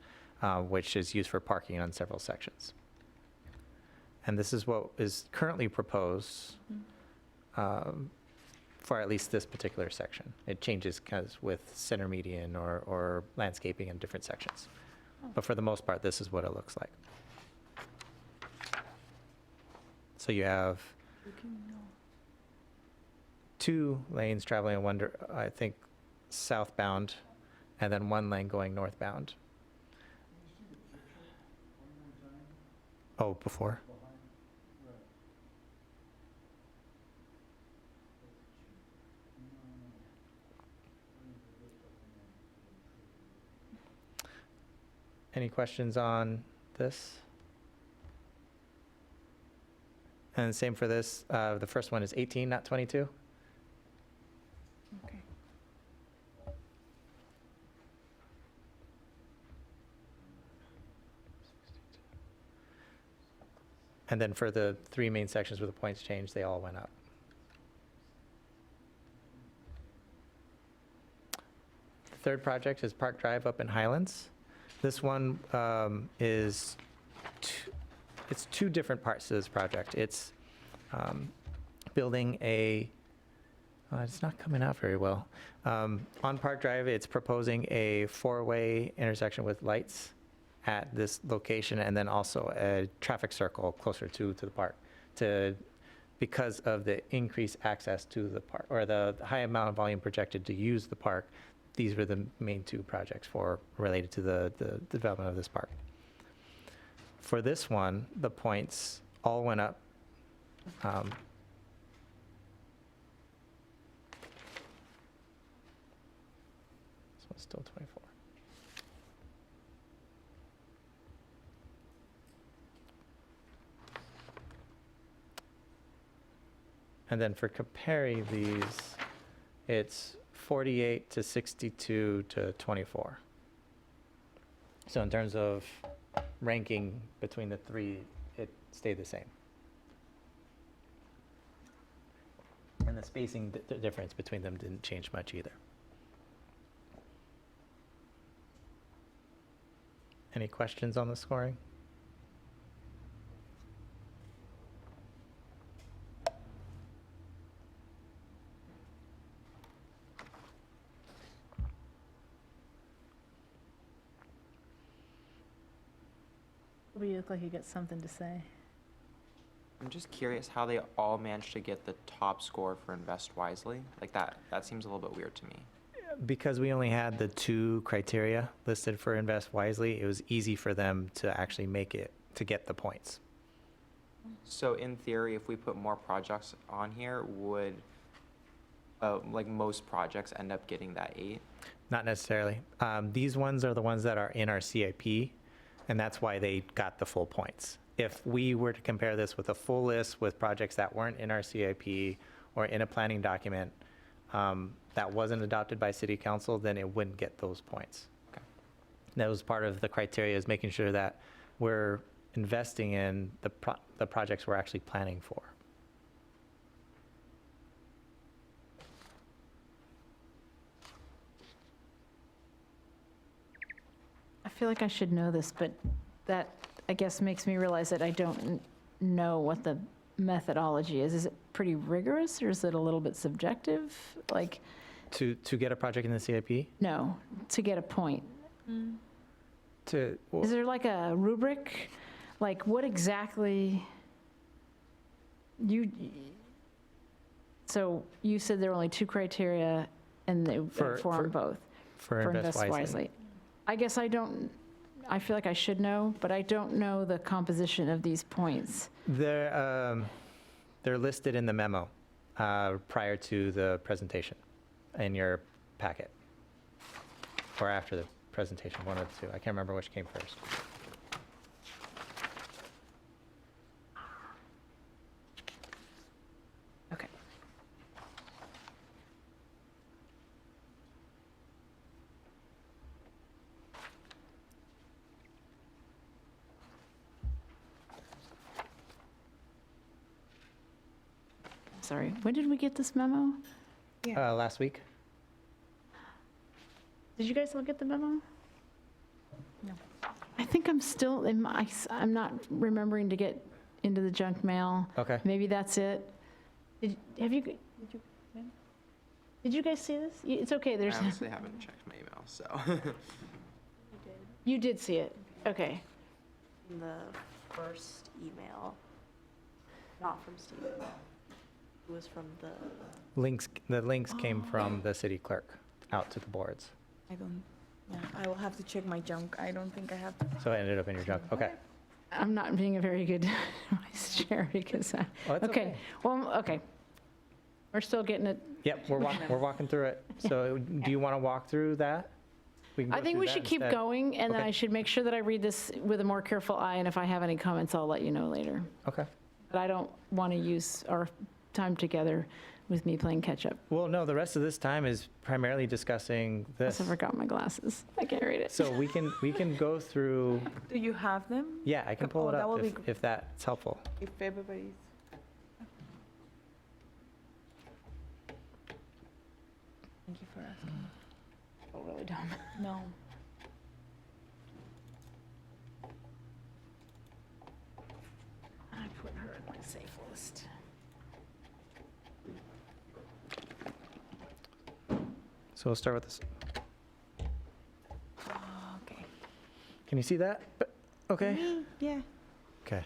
which is used for parking on several sections. And this is what is currently proposed for at least this particular section. It changes with center median or landscaping in different sections. But for the most part, this is what it looks like. So you have 2 lanes traveling in I think, southbound, and then 1 lane going northbound. Oh, before? Any questions on this? And same for this. The first one is 18, not 22. Okay. And then for the 3 main sections where the points changed, they all went up. The third project is Park Drive up in Highlands. This one it's 2 different parts to this project. It's building it's not coming out very well. On Park Drive, it's proposing a 4-way intersection with lights at this location, and then also a traffic circle closer to the park, because of the increased access to the park, or the high amount of volume projected to use the park. These were the main 2 projects related to the development of this park. For this one, the points all went up. This one's still 24. And then for comparing these, it's 48 to 62 to 24. So in terms of ranking between the 3, it stayed the same. And the spacing difference between them didn't change much either. Any questions on the scoring? You look like you got something to say. I'm just curious how they all managed to get the top score for Invest Wisely. Like that seems a little bit weird to me. Because we only had the 2 criteria listed for Invest Wisely, it was easy for them to actually make it to get the points. So in theory, if we put more projects on here, would like most projects end up getting that 8? Not necessarily. These ones are the ones that are in our CIP, and that's why they got the full points. If we were to compare this with a full list with projects that weren't in our CIP or in a planning document that wasn't adopted by City Council, then it wouldn't get those points. Okay. That was part of the criteria, is making sure that we're investing in the projects we're actually planning for. I feel like I should know this, but that, I guess, makes me realize that I don't know what the methodology is. Is it pretty rigorous, or is it a little bit subjective? Like, To get a project in the CIP? no, to get a point. Well, Is there like a rubric? Like, what exactly so you said there were only 2 criteria, and they inform both for for Invest Wisely. I guess I feel like I should know, but I don't know the composition of these points. They're listed in the memo prior to the presentation in your packet, or after the presentation, one of the 2. I can't remember which came first. Okay. Sorry, when did we get this memo? Last week? Did you guys all get the memo? No. I think I'm still in I'm not remembering to get into the junk mail. Okay. Maybe that's it. Did you guys see this? It's okay, I there's, honestly haven't checked my email, so. you did see it. Okay. In the first email. Not from Steven. It was from the, The links came from the city clerk out to the boards. I don't, yeah, I will have to check my junk. I don't think I have. So it ended up in your junk. Okay. I'm not being a very good vice chair because, Well, that's okay, well, okay. We're still getting it. Yep, we're walking through it. So do you want to walk through that? We can I go think through we that should keep instead. going, and then Okay. I should make sure that I read this with a more careful eye, and if I have any comments, I'll let you know later. Okay. But I don't want to use our time together with me playing catch-up. Well, no, the rest of this time is primarily discussing I this. also forgot my glasses. I can't read it. So we can go through, Do you have them? yeah, I can pull Oh, it that up would be if that's helpful. If everybody's. Thank you for asking. Oh, really dumb. No. I put her in my safe list. So we'll start with this. Okay. Can you see that? Okay. Me? Yeah. Okay.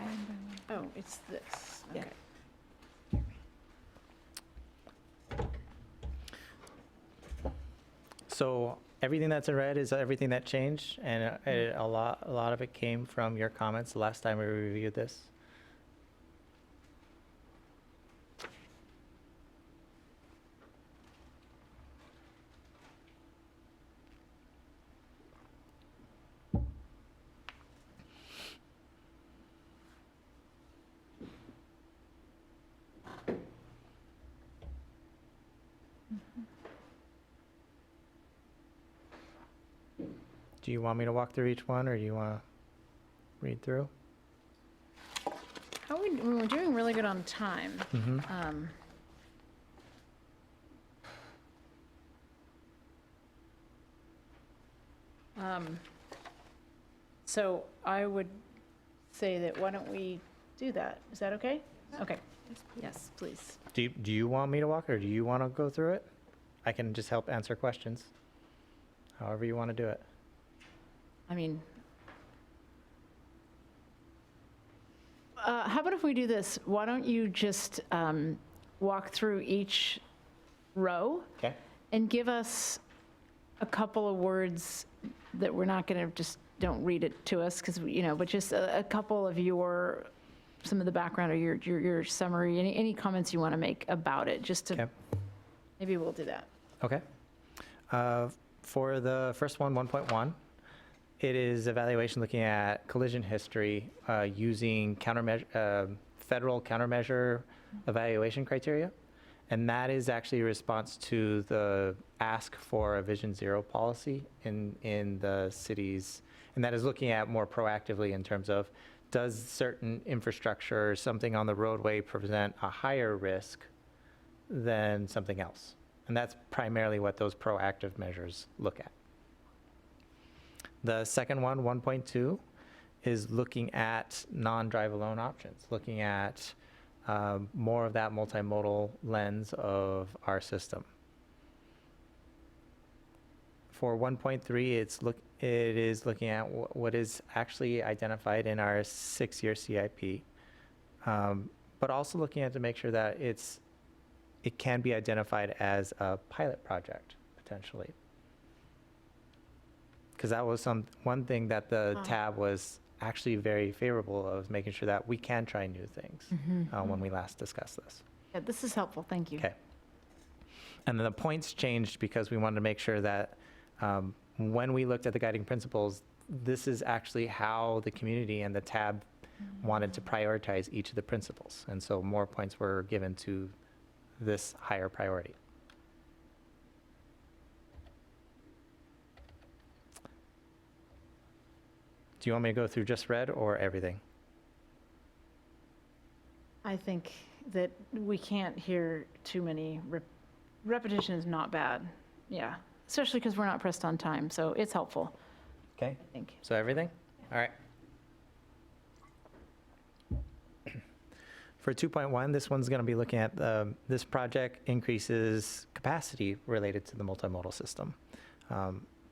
I am by one. Oh, it's this. Yeah. Okay. So everything that's in red is everything that changed, and a lot of it came from your comments the last time we reviewed this. Do you want me to walk through each one, or do you want to read through? How are we, we're doing really good on time. Mm-hmm. So I would say that, why don't we do that? Is that okay? Okay. Yes, please. Do you want me to walk, or do you want to go through it? I can just help answer questions. However you want to do it. I mean, how about if we do this? Why don't you just walk through each row Okay. and give us a couple of words that we're not going to just, don't read it to us because, but just a couple of some of the background or your summary, any comments you want to make about it, just to, Okay. maybe we'll do that. Okay. For the first one, 1.1, it is evaluation looking at collision history using federal countermeasure evaluation criteria. And that is actually a response to the ask for a Vision Zero policy in the cities. And that is looking at more proactively in terms of, does certain infrastructure or something on the roadway present a higher risk than something else? And that's primarily what those proactive measures look at. The second one, 1.2, is looking at non-drive alone options, looking at more of that multimodal lens of our system. For 1.3, it is looking at what is actually identified in our 6-year CIP, but also looking at to make sure that it can be identified as a pilot project, potentially. Because that was one thing that the tab was actually very favorable of, making sure that we can try new things when we last discussed this. Yeah, this is helpful, thank you. Okay. And then the points changed because we wanted to make sure that when we looked at the guiding principles, this is actually how the community and the tab wanted to prioritize each of the principles. And so more points were given to this higher priority. Do you want me to go through just red or everything? I think that we can't hear too many, repetition is not bad, yeah, especially because we're not pressed on time, so it's helpful, Okay. I think. So everything? All right. For 2.1, this one's going to be looking at this project increases capacity related to the multimodal system,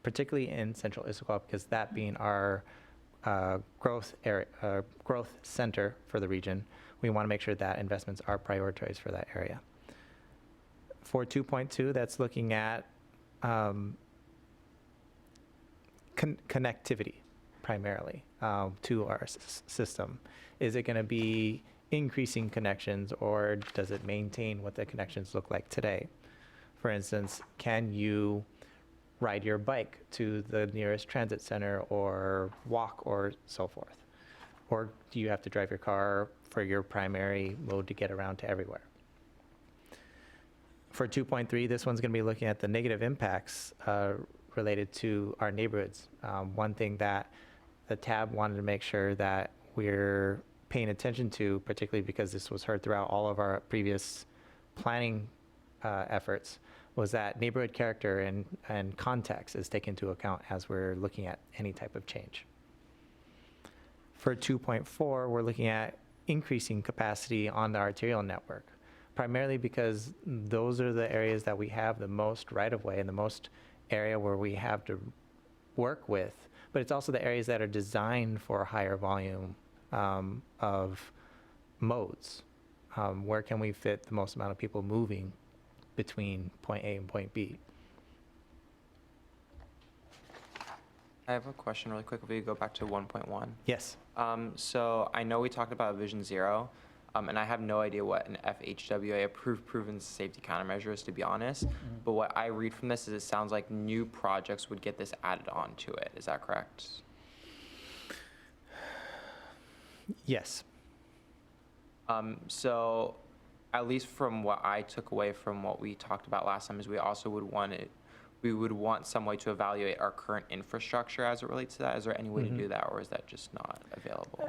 particularly in central Issaquah, because that being our growth center for the region, we want to make sure that investments are prioritized for that area. For 2.2, that's looking at connectivity primarily to our system. Is it going to be increasing connections, or does it maintain what the connections look like today? For instance, can you ride your bike to the nearest transit center or walk or so forth? Or do you have to drive your car for your primary mode to get around to everywhere? For 2.3, this one's going to be looking at the negative impacts related to our neighborhoods. One thing that the tab wanted to make sure that we're paying attention to, particularly because this was heard throughout all of our previous planning efforts, was that neighborhood character and context is taken into account as we're looking at any type of change. For 2.4, we're looking at increasing capacity on the arterial network, primarily because those are the areas that we have the most right-of-way and the most area where we have to work with, but it's also the areas that are designed for a higher volume of modes. Where can we fit the most amount of people moving between point A and point B? I have a question really quick if we go back to 1.1. Yes. So I know we talked about Vision Zero, and I have no idea what an FHWA approved proven safety countermeasure is, to be honest. But what I read from this is it sounds like new projects would get this added on to it. Is that correct? Yes. So at least from what I took away from what we talked about last time is we also would want it, we would want some way to evaluate our current infrastructure as it relates to that. Is there any way to do that, or is that just not available?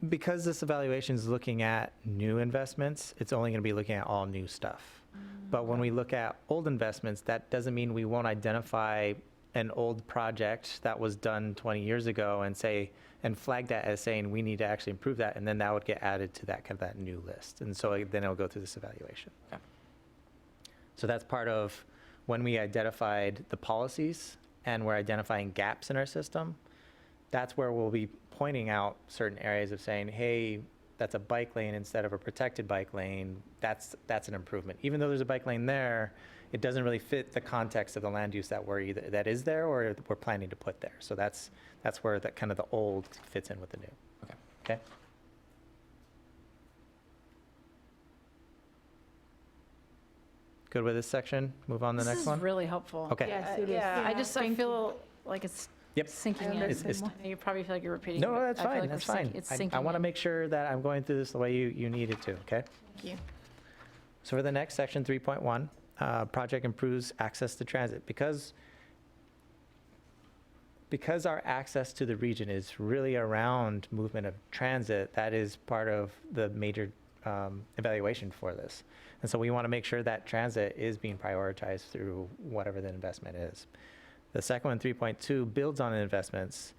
Because this evaluation is looking at new investments, it's only going to be looking at all new stuff. But when we look at old investments, that doesn't mean we won't identify an old project that was done 20 years ago and say, and flag that as saying we need to actually improve that, and then that would get added to that kind of that new list. And so then it'll go through this evaluation. Okay. So that's part of when we identified the policies and we're identifying gaps in our system. That's where we'll be pointing out certain areas of saying, hey, that's a bike lane instead of a protected bike lane. That's an improvement. Even though there's a bike lane there, it doesn't really fit the context of the land use that we're either that is there or we're planning to put there. So that's where that kind of the old fits in with the new. Okay. Okay. Good with this section? Move on to the next one? This is really helpful. Okay. Yes, it is. Yeah, I Yeah, just, I thank feel like it's Yep. sinking in. It's- You probably feel like you're repeating. No, but that's I feel fine, like that's we're fine. It's I sinking want to in. make sure that I'm going through this the way you need it to, okay? Thank you. So for the next section, 3.1, project improves access to transit. Because our access to the region is really around movement of transit, that is part of the major evaluation for this. And so we want to make sure that transit is being prioritized through whatever the investment is. The second one, 3.2, builds on investments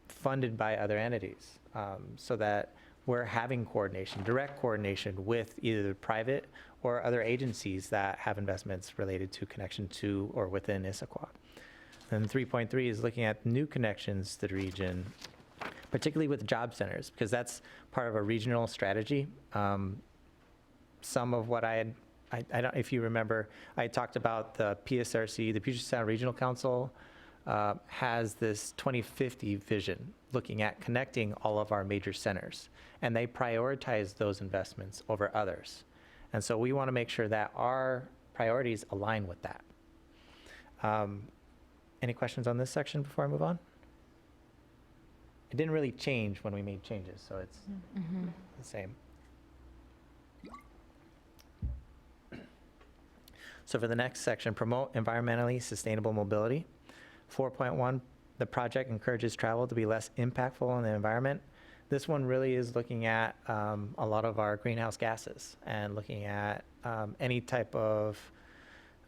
funded by other entities, so that we're having coordination, direct coordination with either private or other agencies that have investments related to connection to or within Issaquah. And 3.3 is looking at new connections to the region, particularly with job centers, because that's part of a regional strategy. Some of what I don't, if you remember, I talked about the PSRC, the Puget Sound Regional Council, has this 2050 vision looking at connecting all of our major centers, and they prioritize those investments over others. And so we want to make sure that our priorities align with that. Any questions on this section before I move on? It didn't really change when we made changes, so it's the same. So for the next section, promote environmentally sustainable mobility. 4.1, the project encourages travel to be less impactful on the environment. This one really is looking at a lot of our greenhouse gases and looking at any type of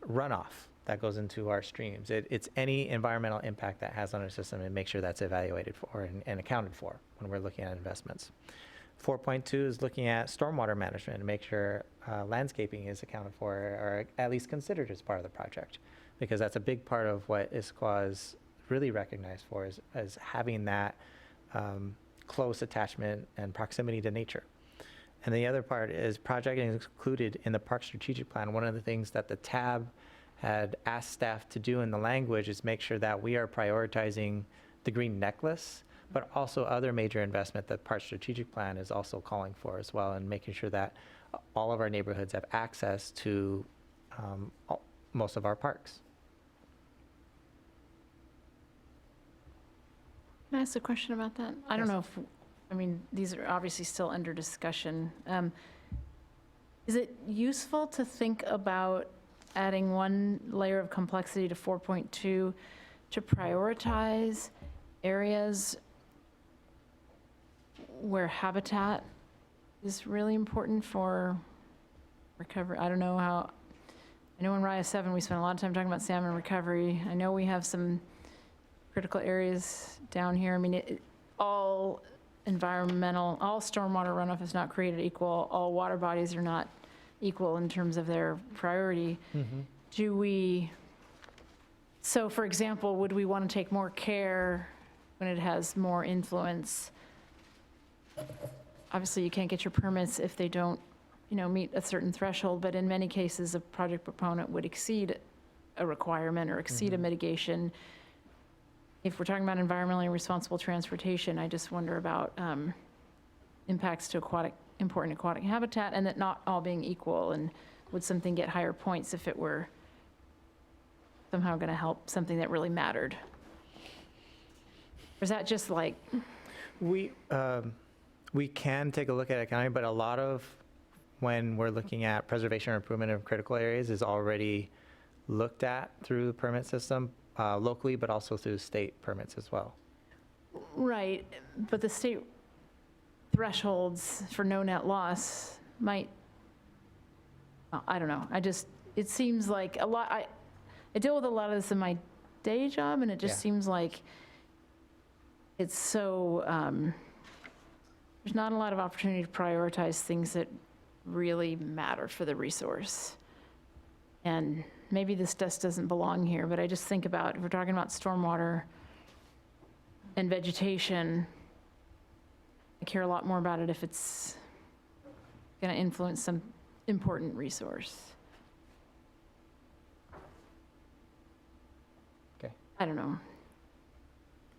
runoff that goes into our streams. It's any environmental impact that has on our system, and make sure that's evaluated for and accounted for when we're looking at investments. 4.2 is looking at stormwater management and make sure landscaping is accounted for or at least considered as part of the project, because that's a big part of what Issaquah's really recognized for is having that close attachment and proximity to nature. And the other part is project is included in the park strategic plan. One of the things that the tab had asked staff to do in the language is make sure that we are prioritizing the green necklace, but also other major investment that park strategic plan is also calling for as well, and making sure that all of our neighborhoods have access to most of our parks. Can I ask a question about that? I don't know if, I mean, these are obviously still under discussion. Is it useful to think about adding one layer of complexity to 4.2 to prioritize areas where habitat is really important for recovery? I don't know how, I know in RIA 7 we spent a lot of time talking about salmon recovery. I know we have some critical areas down here. I mean, all environmental, all stormwater runoff is not created equal. All water bodies are not equal in terms of their priority. Do we, so for example, would we want to take more care when it has more influence? Obviously, you can't get your permits if they don't, meet a certain threshold, but in many cases, a project proponent would exceed a requirement or exceed a mitigation. If we're talking about environmentally responsible transportation, I just wonder about impacts to important aquatic habitat, and that not all being equal, and would something get higher points if it were somehow going to help something that really mattered? Or is that just like... We can take a look at it, county, but a lot of when we're looking at preservation or improvement of critical areas is already looked at through the permit system locally, but also through state permits as well. Right, but the state thresholds for no net loss might, I don't know, it seems like a lot, I deal with a lot of this in my day job, and it just seems like it's so, there's not a lot of opportunity to prioritize things that really matter for the resource. And maybe this just doesn't belong here, but I just think about, if we're talking about stormwater and vegetation, I care a lot more about it if it's going to influence some important resource. Okay. I don't know.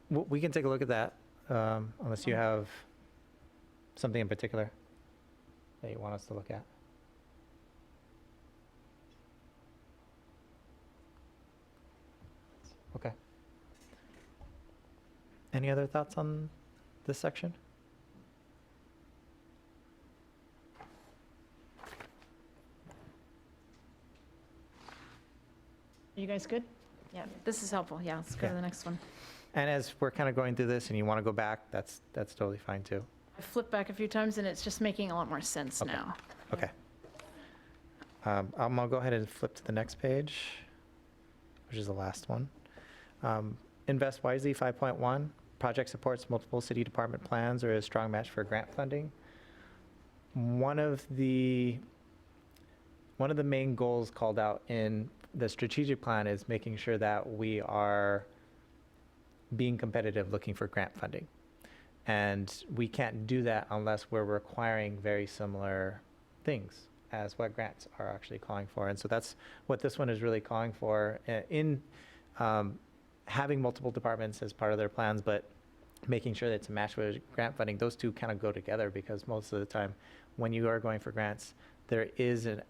We can take a look at that, unless you have something in particular that you want us to look at. Okay. Any other thoughts on this section? Are you guys good? Yeah, this is helpful. Yeah, let's go to Yeah. the next one. And as we're kind of going through this and you want to go back, that's totally fine too. I flipped back a few times, and it's just making a lot more sense Okay. now. Okay. I'll go ahead and flip to the next page, which is the last one. Invest wisely, 5.1. Project supports multiple city department plans or is a strong match for grant funding. One of the main goals called out in the strategic plan is making sure that we are being competitive looking for grant funding. And we can't do that unless we're requiring very similar things as what grants are actually calling for. And so that's what this one is really calling for in having multiple departments as part of their plans, but making sure that it's a match with grant funding. Those two kind of go together, because most of the time when you are going for grants, there is a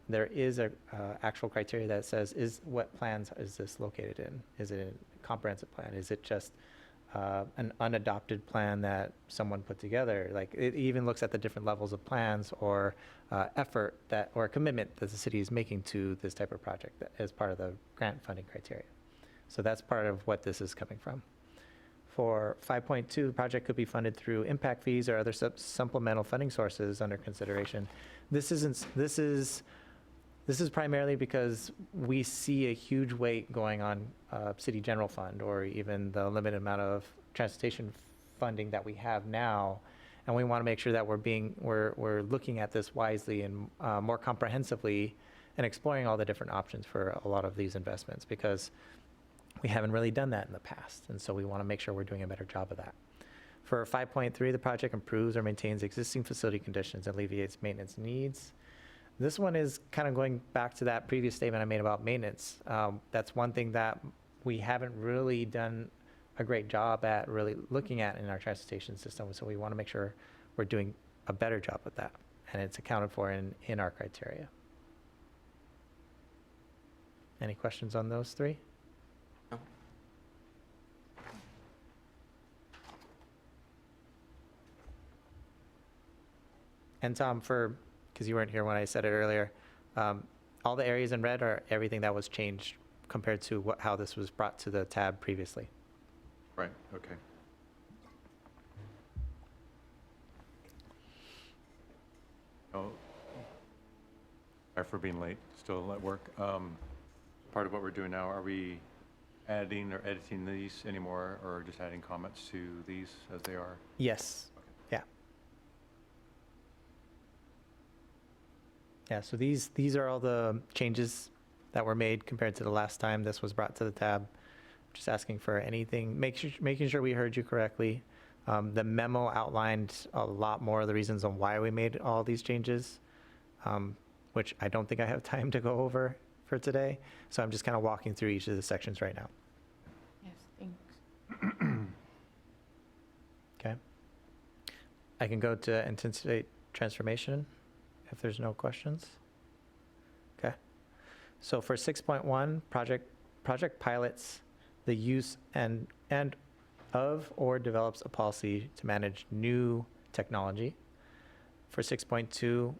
actual criteria that says, what plans is this located in? Is it a comprehensive plan? Is it just an unadopted plan that someone put together? Like, it even looks at the different levels of plans or effort or commitment that the city is making to this type of project as part of the grant funding criteria. So that's part of what this is coming from. For 5.2, the project could be funded through impact fees or other supplemental funding sources under consideration. This is primarily because we see a huge weight going on city general fund, or even the limited amount of transportation funding that we have now, and we want to make sure that we're looking at this wisely and more comprehensively, and exploring all the different options for a lot of these investments, because we haven't really done that in the past, and so we want to make sure we're doing a better job of that. For 5.3, the project improves or maintains existing facility conditions and alleviates maintenance needs. This one is kind of going back to that previous statement I made about maintenance. That's one thing that we haven't really done a great job at really looking at in our transportation system, so we want to make sure we're doing a better job with that, and it's accounted for in our criteria. Any questions on those three? No. And Tom, because you weren't here when I said it earlier, all the areas in red are everything that was changed compared to how this was brought to the tab previously. Right, okay. Oh, sorry for being late, still at work. Part of what we're doing now, are we adding or editing these anymore, or just adding comments to these as they are? Yes. Yeah. Yeah, so these are all the changes that were made compared to the last time this was brought to the tab. Just asking for anything, making sure we heard you correctly. The memo outlined a lot more of the reasons on why we made all these changes, which I don't think I have time to go over for today. So I'm just kind of walking through each of the sections right now. Yes, thanks. Okay. I can go to anticipate transformation if there's no questions. Okay. So for 6.1, project pilots the use and of or develops a policy to manage new technology. For 6.2,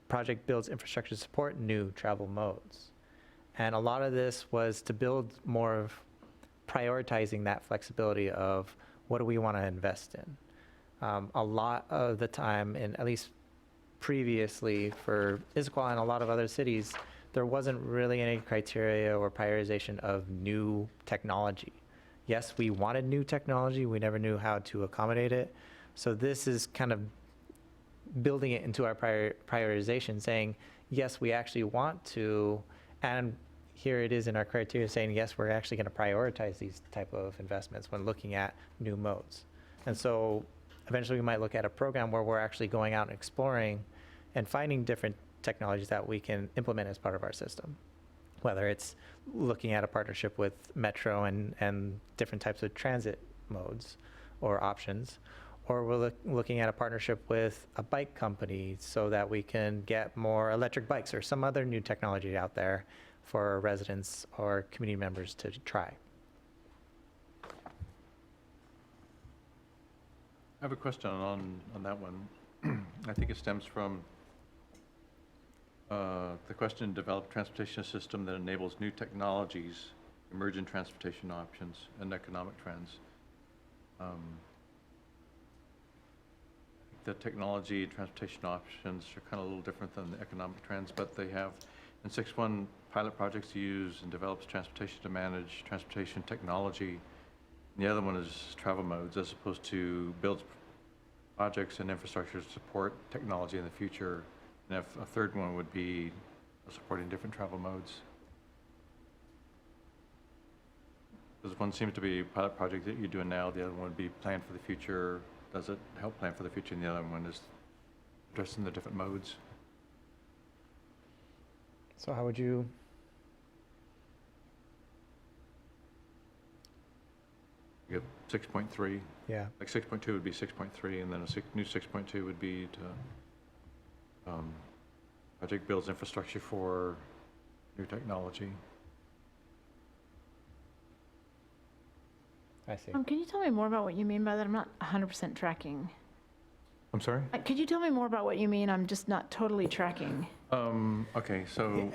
project builds infrastructure to support new travel modes. And a lot of this was to build more of prioritizing that flexibility of what do we want to invest in. A lot of the time, and at least previously for Issaquah and a lot of other cities, there wasn't really any criteria or prioritization of new technology. Yes, we wanted new technology, we never knew how to accommodate it. So this is kind of building it into our prioritization, saying, yes, we actually want to, and here it is in our criteria saying, yes, we're actually going to prioritize these type of investments when looking at new modes. And so eventually we might look at a program where we're actually going out and exploring and finding different technologies that we can implement as part of our system, whether it's looking at a partnership with Metro and different types of transit modes or options, or we're looking at a partnership with a bike company so that we can get more electric bikes or some other new technology out there for residents or community members to try. I have a question on that one. I think it stems from the question, develop transportation system that enables new technologies, emergent transportation options, and economic trends. The technology and transportation options are kind of a little different than the economic trends, but they have, in 6.1, pilot projects use and develops transportation to manage transportation technology. And the other one is travel modes, as opposed to builds projects and infrastructure to support technology in the future. And if a third one would be supporting different travel modes. This one seems to be a pilot project that you're doing now. The other one would be plan for the future. Does it help plan for the future? And the other one is addressing the different modes. So how would you? You have 6.3. Yeah. Like 6.2 would be 6.3, and then a new 6.2 would be to project builds infrastructure for new technology. I see. Can you tell me more about what you mean by that? I'm not 100% tracking. I'm sorry? Could you tell me more about what you mean? I'm just not totally tracking. Okay, so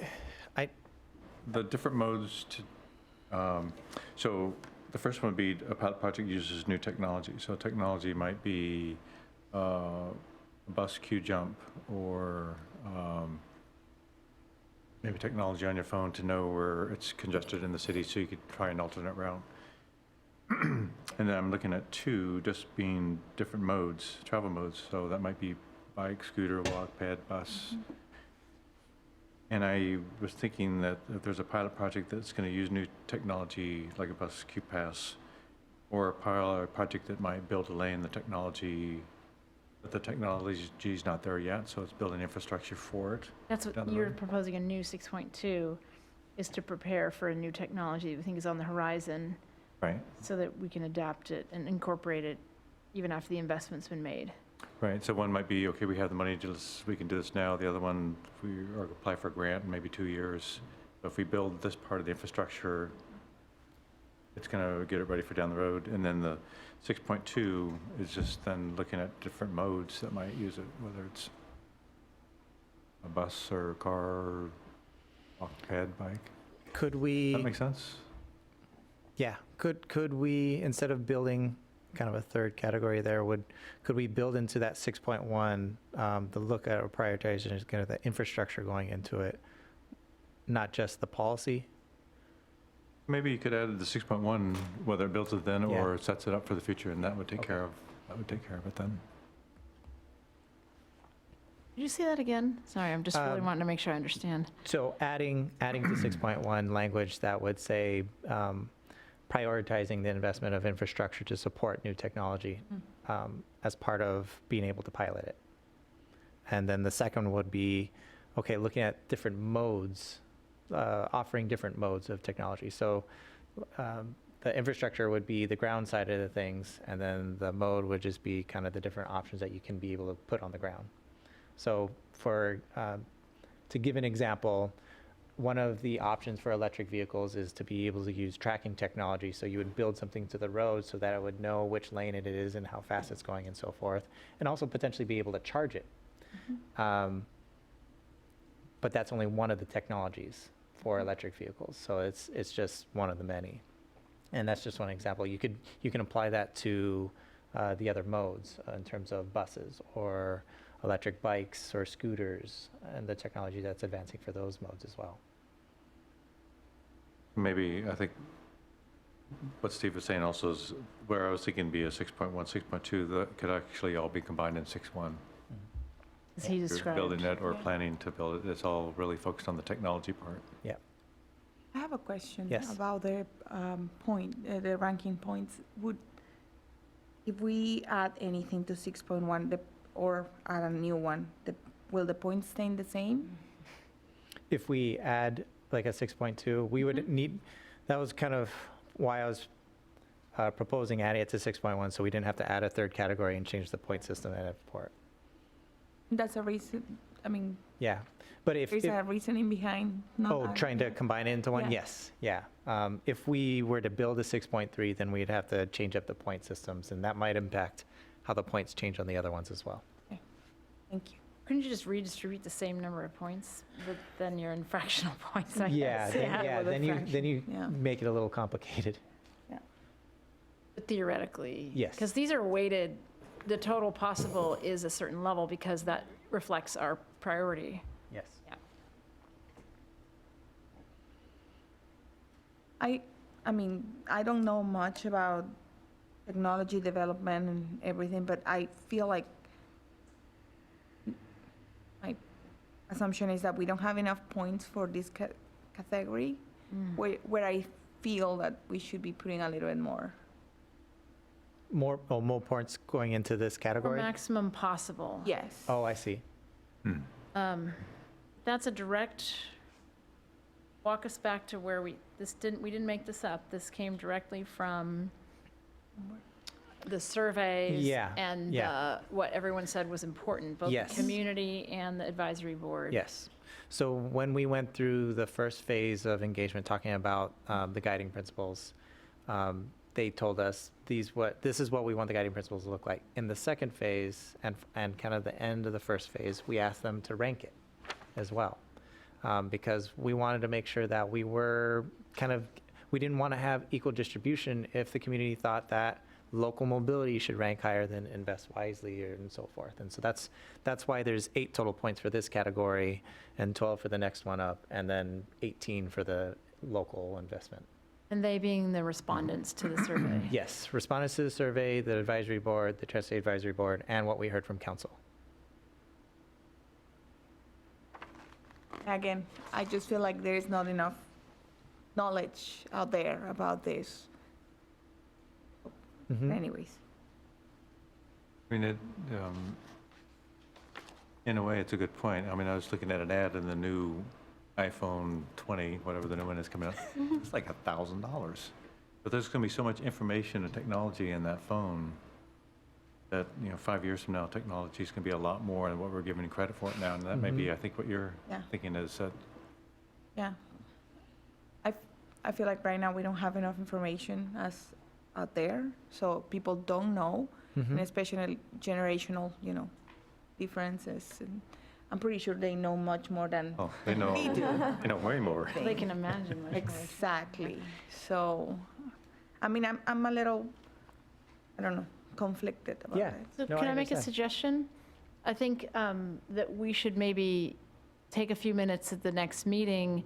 the different modes so the first one would be a pilot project uses new technology. So technology might be bus queue jump, or maybe technology on your phone to know where it's congested in the city so you could try an alternate route. And then I'm looking at 2 just being different modes, travel modes. So that might be bike, scooter, walk, ped, bus. And I was thinking that if there's a pilot project that's going to use new technology, like a bus QPass, or a pilot project that might build a lane, the technology, but the technology's not there yet, so it's building infrastructure for it. That's down what the you're road. proposing, a new 6.2, is to prepare for a new technology we think is on the horizon, Right, so that we can adapt it and incorporate it even after the investment's been made. right. So one might be, okay, we have the money, we can do this now. The other one, we or apply for a grant in maybe 2 years. So if we build this part of the infrastructure, it's going to get it ready for down the road. And then the 6.2 is just then looking at different modes that might use it, whether it's a bus or a car or walk-pad bike. Could Does we? that make sense? Yeah, could we, instead of building kind of a third category there, could we build into that 6.1, the look at or prioritization is kind of the infrastructure going into it, not just the policy? Maybe you could add the 6.1, whether it builds it then Yeah. or sets it up for the future, and that would take Okay. care of, it then. Did you say that again? Sorry, I'm just really wanting to make sure I understand. So adding to 6.1 language that would say prioritizing the investment of infrastructure to support new technology as part of being able to pilot it. And then the second would be, okay, looking at different modes, offering different modes of technology. So the infrastructure would be the ground side of the things, and then the mode would just be kind of the different options that you can be able to put on the ground. So to give an example, one of the options for electric vehicles is to be able to use tracking technology. So you would build something to the road so that it would know which lane it is and how fast it's going and so forth, and also potentially be able to charge it. But that's only one of the technologies for electric vehicles. So it's just one of the many. And that's just one example. You can apply that to the other modes in terms of buses or electric bikes or scooters and the technology that's advancing for those modes as well. Maybe, I think what Steve was saying also is where I was thinking be a 6.1, 6.2, that could actually all be combined in 6.1. As he If you're described. building it or planning to build it, it's all really focused on the technology part. I have a question Yes. about the the ranking points. If we add anything to 6.1 or add a new one, will the points stay the same? If we add like a 6.2, we would need, that was kind of why I was proposing adding it to 6.1, so we didn't have to add a third category and change the point system at Port. That's a reason, I mean, Yeah, but if, there's a reasoning behind not oh, adding trying to it? combine it into one? Yeah. Yes, yeah. If we were to build a 6.3, then we'd have to change up the point systems, and that might impact how the points change on the other ones as well. Thank you. Couldn't you just redistribute the same number of points, but then you're in fractional points, I Yeah, guess? then you Yeah. make it a little complicated. But theoretically. Yes. Because these are weighted, the total possible is a certain level because that reflects our priority. Yes. I mean, I don't know much about technology development and everything, but I feel like my assumption is that we don't have enough points for this category, where I feel that we should be putting a little bit more. More points going into this Or category? maximum possible. Yes. Oh, I see. That's a direct, walk us back to where we didn't make this up. This came directly from the surveys. Yeah, And yeah. what everyone said was important, both the Yes. community and the advisory board. Yes. So when we went through the first phase of engagement, talking about the guiding principles, they told us this is what we want the guiding principles to look like. In the second phase and kind of the end of the first phase, we asked them to rank it as well, because we wanted to make sure that we didn't want to have equal distribution if the community thought that local mobility should rank higher than invest wisely and so forth. And so that's why there's 8 total points for this category and 12 for the next one up, and then 18 for the local investment. And they being the respondents to the survey. Yes, respondents to the survey, the advisory board, the Tri-State Advisory Board, and what we heard from council. Again, I just feel like there is not enough knowledge out there about this. Mhm. Anyways, I mean, in a way, it's a good point. I mean, I was looking at an ad in the new iPhone 20, whatever the new one is coming out. It's like $1,000. But there's going to be so much information and technology in that phone that, 5 years from now, technology is going to be a lot more than what we're giving credit for it now. And that may be, I think, what you're Yeah. thinking is that yeah. I feel like right now we don't have enough information as out there, so people don't know, and especially generational, differences. And I'm pretty sure they know much more than oh, they know, we do. they know way more. They can imagine much more. Exactly. So, I mean, I'm a little, I don't know, conflicted about Yeah. it. So No, can I I make a understand. suggestion? I think that we should maybe take a few minutes at the next meeting,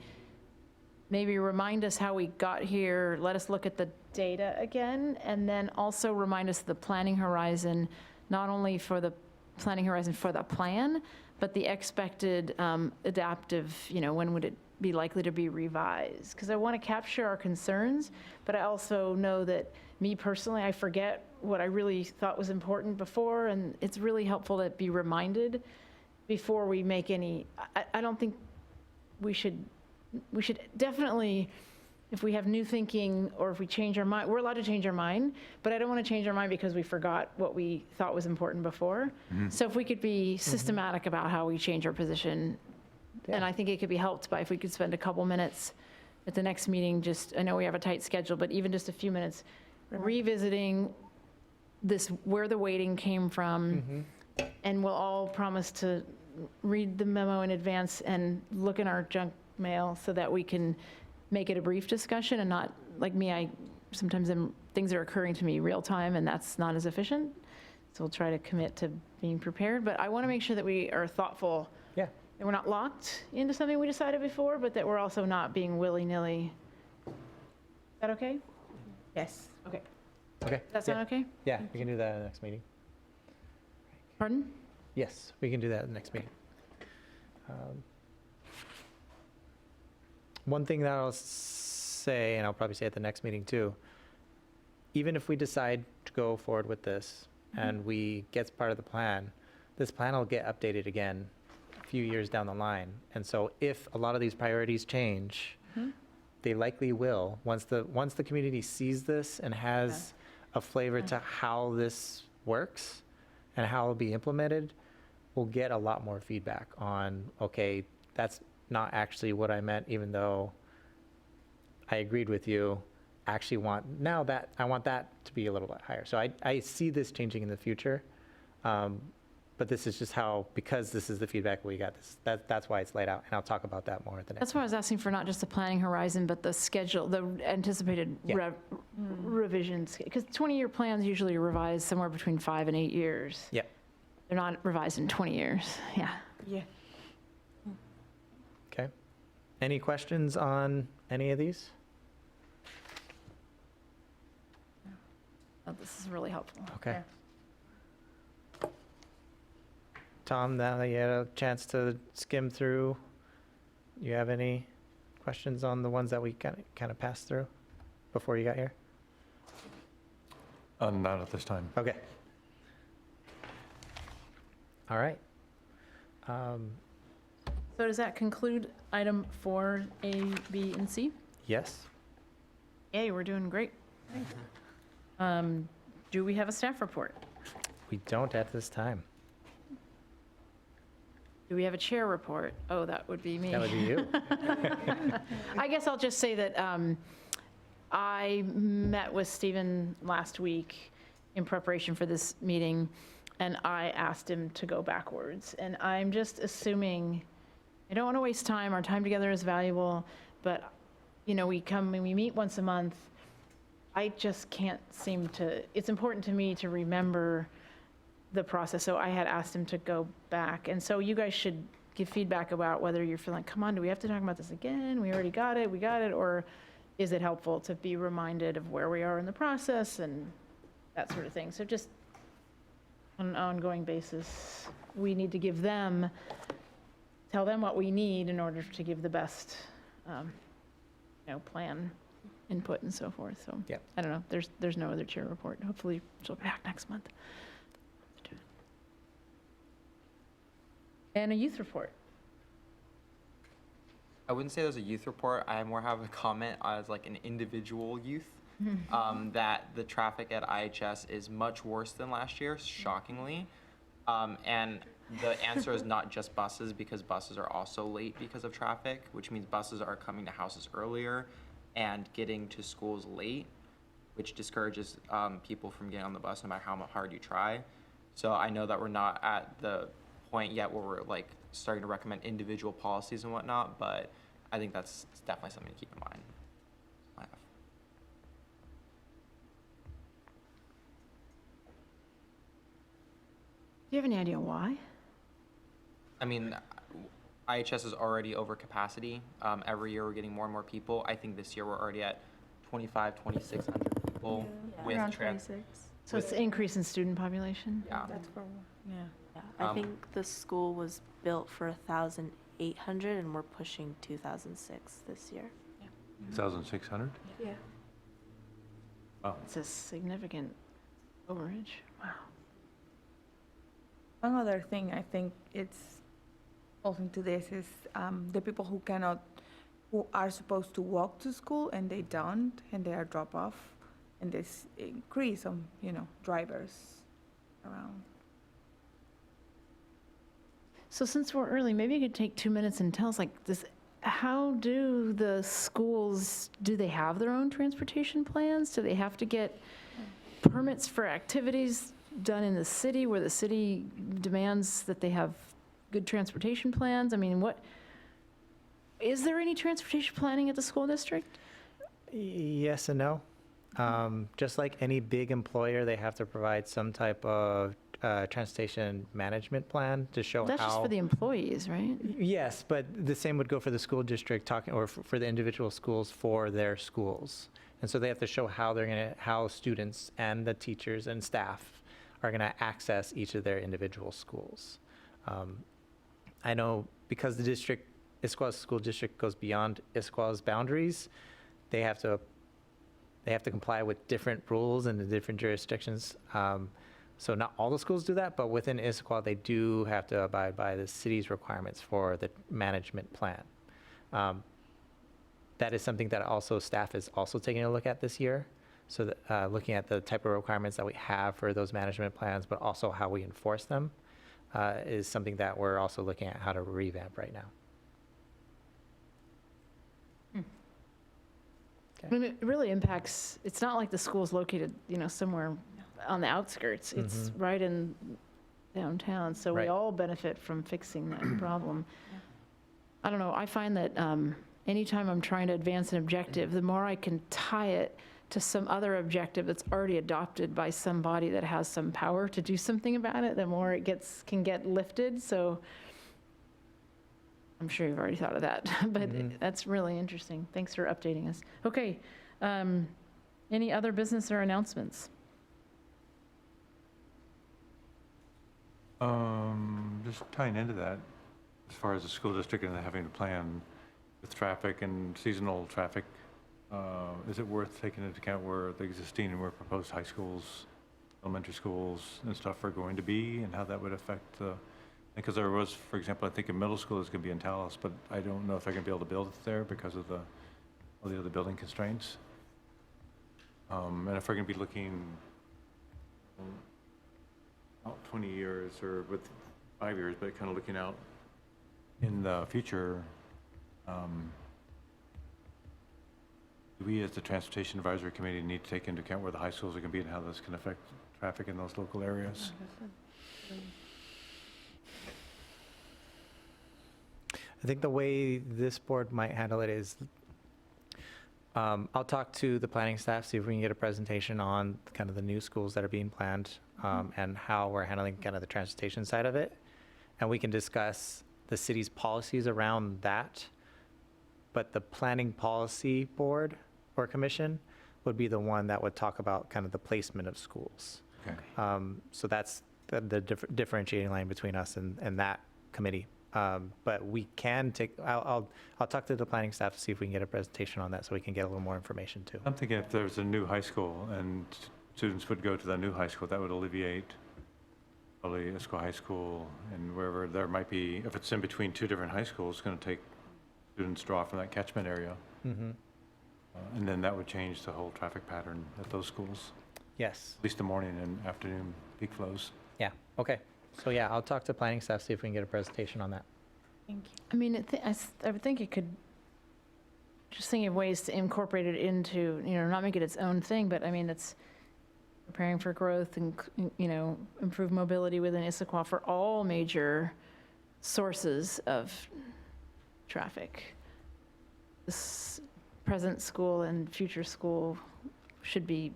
maybe remind us how we got here, let us look at the data again, and then also remind us of the planning horizon, not only for the planning horizon for the plan, but the expected adaptive, when would it be likely to be revised? Because I want to capture our concerns, but I also know that me personally, I forget what I really thought was important before, and it's really helpful to be reminded before we make any, I don't think we should definitely, if we have new thinking or if we change our mind, we're allowed to change our mind, but I don't want to change our mind because we forgot what we thought was important before. So if we could be systematic about how we change our position, and Yeah. I think it could be helped by if we could spend a couple minutes at the next meeting, I know we have a tight schedule, but even just a few minutes revisiting this, where the weighting came from, and we'll all promise to read the memo in advance and look in our junk mail so that we can make it a brief discussion and not, like me, sometimes things are occurring to me real time and that's not as efficient. So we'll try to commit to being prepared, but I want to make sure that we are thoughtful. Yeah. That we're not locked into something we decided before, but that we're also not being willy-nilly. Is that okay? Yes. Okay. Okay. Does that sound okay? Yeah, we can do that at the next meeting. Pardon? Yes, we can do that at the next meeting. One thing that I'll say, and I'll probably say at the next meeting too, even if we decide to go forward with this and we get part of the plan, this plan will get updated again a few years down the line. And so if a lot of these priorities change, they likely will, once the community sees this and has a flavor to how this works and how it'll be implemented, we'll get a lot more feedback on, okay, that's not actually what I meant, even though I agreed with you. I want that to be a little bit higher. So I see this changing in the future, but this is just how, because this is the feedback we got, that's why it's laid out, and I'll talk about that more at the next. That's why I was asking for not just the planning horizon, but the schedule, the anticipated Yeah. revisions. Because 20-year plans usually are revised somewhere between 5 and 8 years. Yep. They're not revised in 20 years. Yeah. Yeah. Okay. Any questions on any of these? Oh, this is really helpful. Okay. Tom, now that you had a chance to skim through, you have any questions on the ones that we kind of passed through before you got here? Not at this time. Okay. All right. So does that conclude item 4A, B, and C? Yes. Yay, we're doing great. Do we have a staff report? We don't at this time. Do we have a chair report? Oh, that would be me. That would be you. I guess I'll just say that I met with Stephen last week in preparation for this meeting, and I asked him to go backwards. And I'm just assuming, I don't want to waste time. Our time together is valuable, but, we come and we meet once a month. I just can't seem to, it's important to me to remember the process. So I had asked him to go back. And so you guys should give feedback about whether you're feeling, come on, do we have to talk about this again? We already got it, we got it. Or is it helpful to be reminded of where we are in the process and that sort of thing? So just on an ongoing basis, we need to give them tell them what we need in order to give the best, plan input and so forth, so. Yep. I don't know, there's no other chair report. Hopefully she'll be back next month. And a youth report. I wouldn't say there's a youth report. I more have a comment as like an individual youth, that the traffic at IHS is much worse than last year, shockingly. And the answer is not just buses, because buses are also late because of traffic, which means buses are coming to houses earlier and getting to schools late, which discourages people from getting on the bus no matter how hard you try. So I know that we're not at the point yet where we're like starting to recommend individual policies and whatnot, but I think that's definitely something to keep in mind. Do you have any idea why? I mean, IHS is already over capacity. Every year we're getting more and more people. I think this year we're already at 2,600 people with Around trans. 26. So it's the increase in student population? Yeah. That's for, yeah. Yeah, I Um, think the school was built for 1,800 and we're pushing 2,006 this year. 1,600? Yeah. Wow. It's a significant overage. Wow. One other thing I think it's also into this is the people who are supposed to walk to school and they don't, and they are drop off, and this increase of, drivers around. So since we're early, maybe you could take 2 minutes and tell us like this, how do the schools, do they have their own transportation plans? Do they have to get permits for activities done in the city where the city demands that they have good transportation plans? I mean, is there any transportation planning at the school district? Yes and no. Just like any big employer, they have to provide some type of transportation management plan to show That's just how. for the employees, right? Yes, but the same would go for the school district or for the individual schools for their schools. And so they have to show how students and the teachers and staff are gonna access each of their individual schools. I know because the Issaquah School District goes beyond Issaquah's boundaries, they have to comply with different rules in the different jurisdictions. So not all the schools do that, but within Issaquah, they do have to abide by the city's requirements for the management plan. That is something that also staff is also taking a look at this year. So that, looking at the type of requirements that we have for those management plans, but also how we enforce them, is something that we're also looking at how to revamp right now. I mean, it really impacts, it's not like the school's located, somewhere on the outskirts. It's right in downtown, so we Right. all benefit from fixing that problem. I don't know, I find that anytime I'm trying to advance an objective, the more I can tie it to some other objective that's already adopted by somebody that has some power to do something about it, the more it can get lifted, so I'm sure you've already thought of that, but that's really interesting. Thanks for updating us. Okay, any other business or announcements? Just tying into that, as far as the school district and having a plan with traffic and seasonal traffic, is it worth taking into account where the existing and where proposed high schools, elementary schools and stuff are going to be, and how that would affect the, because there was, for example, I think a middle school is going to be in Taos, but I don't know if they're going to be able to build it there because of all the other building constraints. And if we're going to be looking out 20 years or with 5 years, but kind of looking out in the future, do we as the Transportation Advisory Committee need to take into account where the high schools are going to be and how this can affect traffic in those local areas? I think the way this board might handle it is, I'll talk to the planning staff, see if we can get a presentation on kind of the new schools that are being planned, and how we're handling kind of the transportation side of it. And we can discuss the city's policies around that. But the planning policy board or commission would be the one that would talk about kind of the placement of schools. Okay. So that's the differentiating line between us and that committee. But we can take, I'll talk to the planning staff to see if we can get a presentation on that so we can get a little more information too. I'm thinking if there's a new high school and students would go to the new high school, that would alleviate probably Issaquah High School and wherever there might be, if it's in between two different high schools, it's going to take students draw from that catchment area. Mhm. And then that would change the whole traffic pattern at those schools, Yes, at least the morning and afternoon peak flows. yeah, okay. So yeah, I'll talk to planning staff, see if we can get a presentation on that. Thank you. I mean, I would think it could, just thinking of ways to incorporate it into, not make it its own thing, but I mean, it's preparing for growth and, improve mobility within Issaquah for all major sources of traffic. This present school and future school should be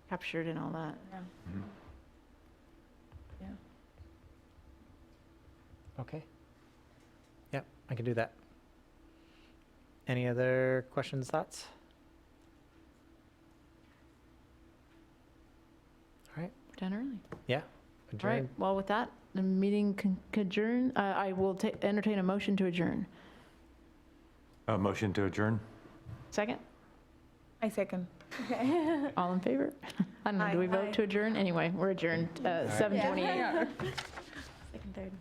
captured in all that. Mhm. Okay. Yep, I can do that. Any other questions, thoughts? All right, Done early. yeah. All right, Adjourn. well, with that, the meeting can adjourn. I will entertain a motion to adjourn. Motion to adjourn? Second? I second. All in favor? I don't know, do we vote to adjourn? Anyway, we're adjourned, 7:28. Second, third.